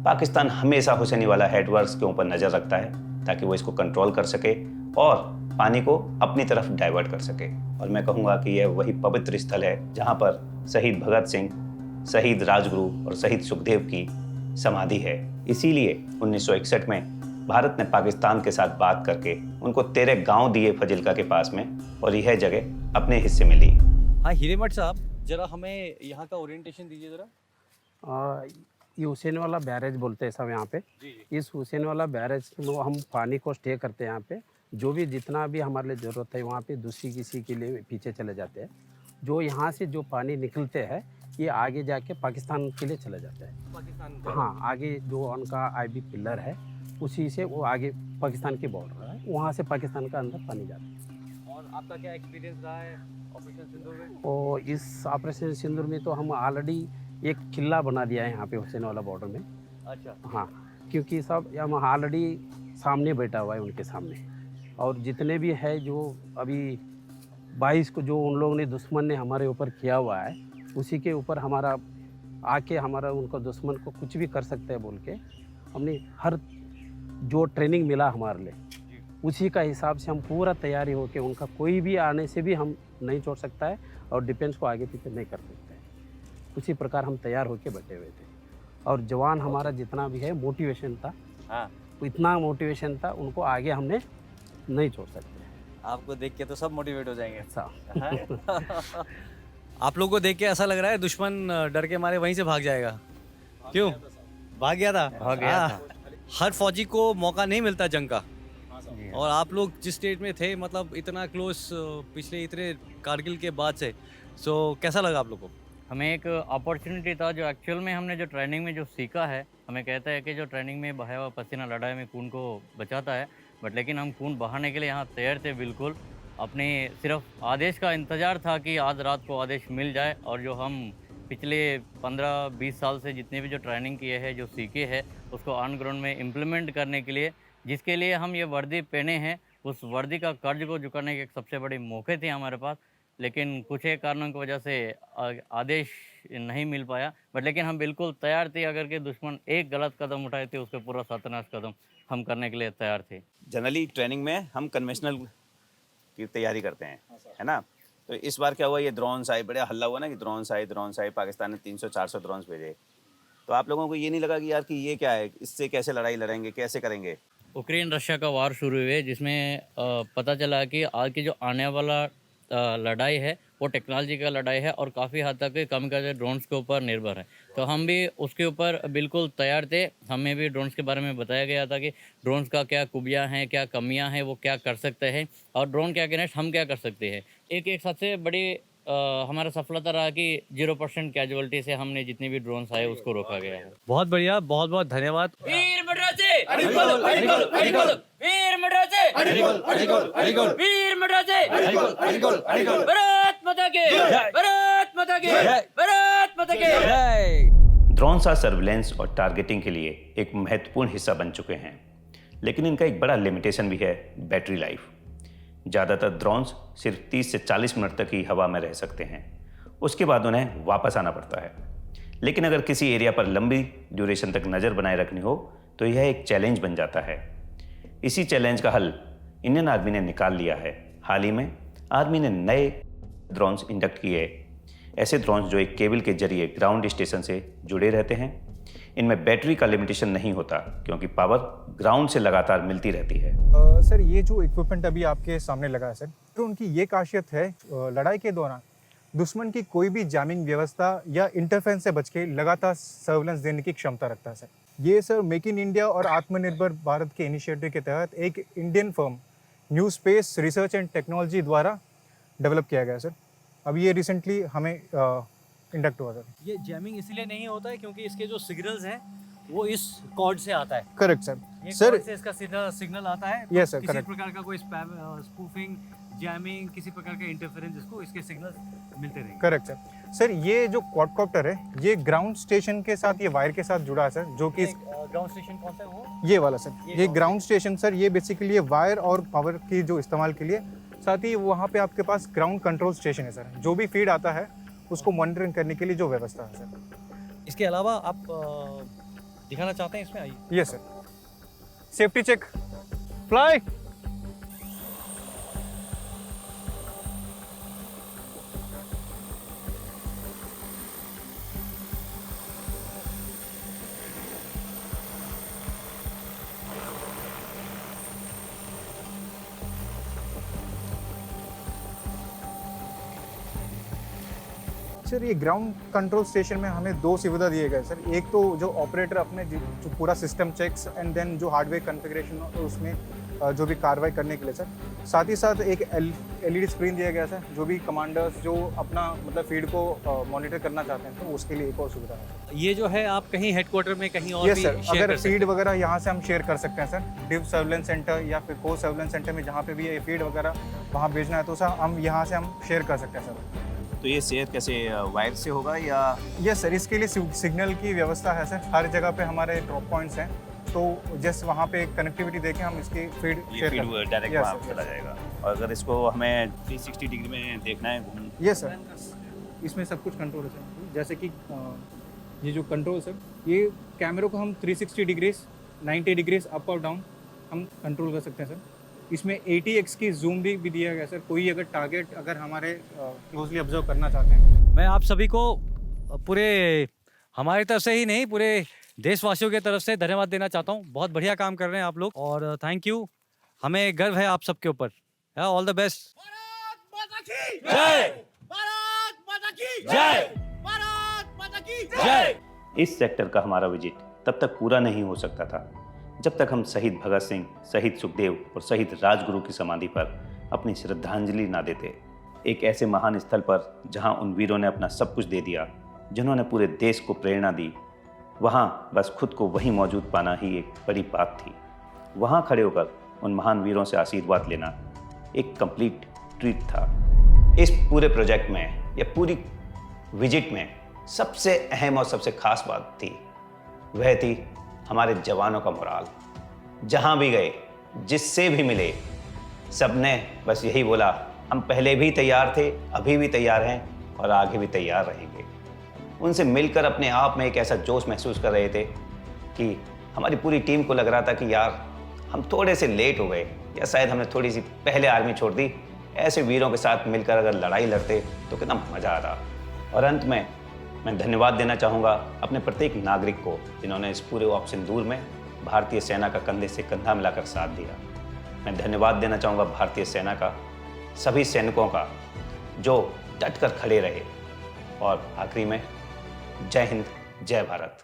पाकिस्तान हमेशा हुसैनी वाला हेडवर्क्स के ऊपर नज़र रखता है ताकि वो इसको कंट्रोल कर सके और पानी को अपनी तरफ डाइवर्ट कर सके। और मैं कहूँगा कि यह वही पवित्र स्थल है जहाँ पर शहीद भगत सिंह, शहीद राजगुरु और शहीद सुखदेव की समाधि है। इसीलिए 1961 में भारत ने पाकिस्तान के साथ बात करके उनको 13 गांव दिए फजिल्का के पास में, और यह जगह अपने हिस्से में ली। हाँ हिरेमठ साहब, जरा हमें यहाँ का ओरिएंटेशन दीजिए जरा। ये हुसैन वाला बैरेज बोलते हैं सब यहाँ पे। इस हुसैन वाला बैरेज में हम पानी को स्टे करते हैं यहाँ पे। जो भी जितना भी हमारे लिए ज़रूरत है वहाँ पे दूसरी किसी के लिए पीछे चले जाते हैं। जो यहाँ से जो पानी निकलते हैं ये आगे जाके पाकिस्तान के लिए चले जाते हैं। हाँ, आगे जो उनका IB पिलर है उसी से वो आगे पाकिस्तान की बॉर्डर है, वहाँ से पाकिस्तान का अंदर पानी जाता है। और आपका क्या एक्सपीरियंस रहा है ऑपरेशन सिंदूर में? और इस ऑपरेशन सिंदूर में तो हम ऑलरेडी एक किला बना दिया है यहाँ पे हुसैन वाला बॉर्डर में। अच्छा। हाँ, क्योंकि सब हम ऑलरेडी सामने बैठा हुआ है उनके सामने, और जितने भी है जो अभी 22 को जो उन लोगों ने दुश्मन ने हमारे ऊपर किया हुआ है, उसी के ऊपर हमारा आके हमारा उनको दुश्मन को कुछ भी कर सकते हैं बोल के हमने हर जो ट्रेनिंग मिला हमारे लिए उसी का हिसाब से हम पूरा तैयारी होके उनका कोई भी आने से भी हम नहीं छोड़ सकता है और डिफेंस को आगे पीछे नहीं कर सकते हैं। उसी प्रकार हम तैयार होके बैठे हुए थे, और जवान हमारा जितना भी है मोटिवेशन था। हाँ, इतना मोटिवेशन था, उनको आगे हमने नहीं छोड़ सकते। आपको देख के तो सब मोटिवेट हो जाएंगे। आप लोगों को देख के ऐसा लग रहा है दुश्मन डर के मारे वहीं से भाग जाएगा। क्यों भाग गया था? भाग गया था। हर फौजी को मौका नहीं मिलता जंग का, और आप लोग जिस स्टेट में थे, मतलब इतना क्लोज पिछले इतने कारगिल के बाद से सो कैसा लगा आप लोग को? हमें एक अपॉर्चुनिटी था जो एक्चुअल में हमने जो ट्रेनिंग में जो सीखा है, हमें कहता है कि जो ट्रेनिंग में बहाया हुआ पसीना लड़ाई में खून को बचाता है, बट लेकिन हम खून बहाने के लिए यहाँ तैयार थे बिल्कुल। अपने सिर्फ आदेश का इंतज़ार था कि आज रात को आदेश मिल जाए, और जो हम पिछले 15-20 साल से जितने भी जो ट्रेनिंग किए हैं, जो सीखे हैं, उसको ऑन ग्राउंड में इम्प्लीमेंट करने के लिए, जिसके लिए हम ये वर्दी पहने हैं, उस वर्दी का कर्ज को चुकाने के एक सबसे बड़े मौके थे हमारे पास। लेकिन कुछ एक कारणों की वजह से आदेश नहीं मिल पाया, बट लेकिन हम बिल्कुल तैयार थे। अगर के दुश्मन एक गलत कदम उठाए थे, उसके पूरा सत्यानाश कदम हम करने के लिए तैयार थे। जनरली ट्रेनिंग में हम कन्वेंशनल की तैयारी करते हैं, है ना। तो इस बार क्या हुआ, ये ड्रोन्स आए, बड़ा हल्ला हुआ ना कि ड्रोन्स आए, पाकिस्तान ने 300-400 ड्रोन्स भेजे। तो आप लोगों को ये नहीं लगा कि यार कि ये क्या है, इससे कैसे लड़ाई लड़ेंगे, कैसे करेंगे? यूक्रेन रशिया का वार शुरू हुए, जिसमें पता चला कि आज की जो आने वाला लड़ाई है वो टेक्नोलॉजी का लड़ाई है, और काफ़ी हद तक कम ड्रोन्स के ऊपर निर्भर है। तो हम भी उसके ऊपर बिल्कुल तैयार थे। हमें भी ड्रोन्स के बारे में बताया गया था कि ड्रोन्स का क्या खूबियाँ हैं, क्या कमियां हैं, वो क्या कर सकते हैं, और ड्रोन के अगेंस्ट हम क्या कर सकते हैं। एक सबसे बड़ी हमारा सफलता रहा कि 0% कैजुअलिटी से हमने जितने भी ड्रोन्स आए उसको रोका गया है। बहुत बढ़िया, बहुत बहुत धन्यवाद। वीर मद्रासे, वीर मद्रासे, वीर मद्रासे, भारत माता की, भारत माता की, भारत माता की। ड्रोन्स आज सर्विलेंस और टारगेटिंग के लिए एक महत्वपूर्ण हिस्सा बन चुके हैं, लेकिन इनका एक बड़ा लिमिटेशन भी है, बैटरी लाइफ। ज़्यादातर ड्रोन्स सिर्फ 30 से 40 मिनट तक ही हवा में रह सकते हैं, उसके बाद उन्हें वापस आना पड़ता है। लेकिन अगर किसी एरिया पर लंबी ड्यूरेशन तक नज़र बनाए रखनी हो तो यह एक चैलेंज बन जाता है। इसी चैलेंज का हल इंडियन आर्मी ने निकाल लिया है। हाल ही में आर्मी ने नए ड्रोन्स इंडक्ट किए, ऐसे ड्रोन्स जो एक केबल के जरिए ग्राउंड स्टेशन से जुड़े रहते हैं। इनमें बैटरी का लिमिटेशन नहीं होता, क्योंकि पावर ग्राउंड से लगातार मिलती रहती है। सर, ये जो इक्विपमेंट अभी आपके सामने लगा है सर, तो उनकी ये खासियत है, लड़ाई के दौरान दुश्मन की कोई भी जैमिंग व्यवस्था या इंटरफेरेंस से बच के लगातार सर्विलेंस देने की क्षमता रखता है सर। ये सर मेक इन इंडिया और आत्मनिर्भर भारत के इनिशिएटिव के तहत एक Indian firm new space research and technology द्वारा डेवलप किया गया सर। अभी ये रिसेंटली हमें इंडक्ट हुआ सर। ये जैमिंग इसलिए नहीं होता है क्योंकि इसके जो सिग्नल्स हैं वो इस कॉर्ड से आता है। Correct sir. ये सर कॉर्ड से इसका सीधा सिग्नल आता है। यस सर, किसी करेक्ट। प्रकार का कोई स्पूफिंग, जैमिंग, किसी प्रकार का इंटरफेरेंस, इसको इसके सिग्नल्स मिलते रहेंगे। Correct sir. सर, ये जो क्वाडकॉप्टर है, ये ग्राउंड स्टेशन के साथ, ये वायर के साथ जुड़ा है सर, जो कि ग्राउंड स्टेशन कौन सा है वो? ये वाला सर, ये ग्राउंड स्टेशन सर, ये बेसिकली वायर और पावर की जो इस्तेमाल के लिए, साथ ही वहाँ पे आपके पास ग्राउंड कंट्रोल स्टेशन है सर, जो भी फीड आता है उसको मॉनिटरिंग करने के लिए जो व्यवस्था है सर। इसके अलावा आप दिखाना चाहते हैं इसमें? आइए। Yes sir. Safety check, fly. Sir, ये ग्राउंड कंट्रोल स्टेशन में हमें दो सुविधा दिए गए सर। एक तो जो ऑपरेटर अपने जो पूरा सिस्टम चेक्स एंड देन जो हार्डवेयर कॉन्फ़िगरेशन हो उसमें जो भी कार्रवाई करने के लिए सर। साथ ही साथ एक LED स्क्रीन दिया गया सर, जो भी कमांडर्स जो अपना मतलब फीड को मॉनिटर करना चाहते हैं तो उसके लिए एक और सुविधा है। ये जो है आप कहीं हेडक्वार्टर में कहीं और यस भी सर, शेयर अगर कर सकते फीड हैं। वगैरह यहाँ से हम शेयर कर सकते हैं सर। डिव सर्विलेंस सेंटर या फिर को सर्विलेंस सेंटर में जहाँ पे भी ये फीड वगैरह वहाँ भेजना है तो सर हम यहाँ से हम शेयर कर सकते हैं सर। तो ये शेयर कैसे, वायर से होगा या? यस सर, इसके लिए सिग्नल की व्यवस्था है सर। हर जगह पे हमारे ड्रॉप पॉइंट्स हैं, तो जस्ट वहाँ पे कनेक्टिविटी देके हम इसकी फीड ये फीड डायरेक्ट वहाँ पे चला जाएगा। और अगर इसको हमें 360 डिग्री में देखना है घूम? यस सर, इसमें सब कुछ कंट्रोल है सर। जैसे कि ये जो कंट्रोल सर, ये कैमरे को हम 360 डिग्रीज 90 डिग्रीज अप और डाउन हम कंट्रोल कर सकते हैं सर। इसमें 80x की जूम भी दिया गया सर। कोई अगर टारगेट अगर हमारे क्लोजली ऑब्जर्व करना चाहते हैं। मैं आप सभी को पूरे हमारी तरफ से ही नहीं, पूरे देशवासियों की तरफ से धन्यवाद देना चाहता हूँ। बहुत बढ़िया काम कर रहे हैं आप लोग और थैंक यू। हमें गर्व है आप सबके ऊपर। All the best. इस सेक्टर का हमारा विजिट तब तक पूरा नहीं हो सकता था जब तक हम शहीद भगत सिंह, शहीद सुखदेव और शहीद राजगुरु की समाधि पर अपनी श्रद्धांजलि ना देते। एक ऐसे महान स्थल पर जहां उन वीरों ने अपना सब कुछ दे दिया, जिन्होंने पूरे देश को प्रेरणा दी, वहां बस खुद को वहीं मौजूद पाना ही एक बड़ी बात थी। वहां खड़े होकर उन महान वीरों से आशीर्वाद लेना एक कंप्लीट ट्रीट था। इस पूरे प्रोजेक्ट में या पूरी विजिट में सबसे अहम और सबसे खास बात थी, वह थी हमारे जवानों का मोराल। जहां भी गए, जिससे भी मिले, सबने बस यही बोला, हम पहले भी तैयार थे, अभी भी तैयार हैं और आगे भी तैयार रहेंगे। उनसे मिलकर अपने आप में एक ऐसा जोश महसूस कर रहे थे कि हमारी पूरी टीम को लग रहा था कि यार हम थोड़े से लेट हो गए, या शायद हमने थोड़ी सी पहले आर्मी छोड़ दी। ऐसे वीरों के साथ मिलकर अगर लड़ाई लड़ते तो कितना मज़ा आता। और अंत में मैं धन्यवाद देना चाहूँगा अपने प्रत्येक नागरिक को, जिन्होंने इस पूरे ऑप सिंदूर में भारतीय सेना का कंधे से कंधा मिलाकर साथ दिया। मैं धन्यवाद देना चाहूँगा भारतीय सेना का, सभी सैनिकों का जो डट कर खड़े रहे। और आखिरी में जय हिंद, जय भारत।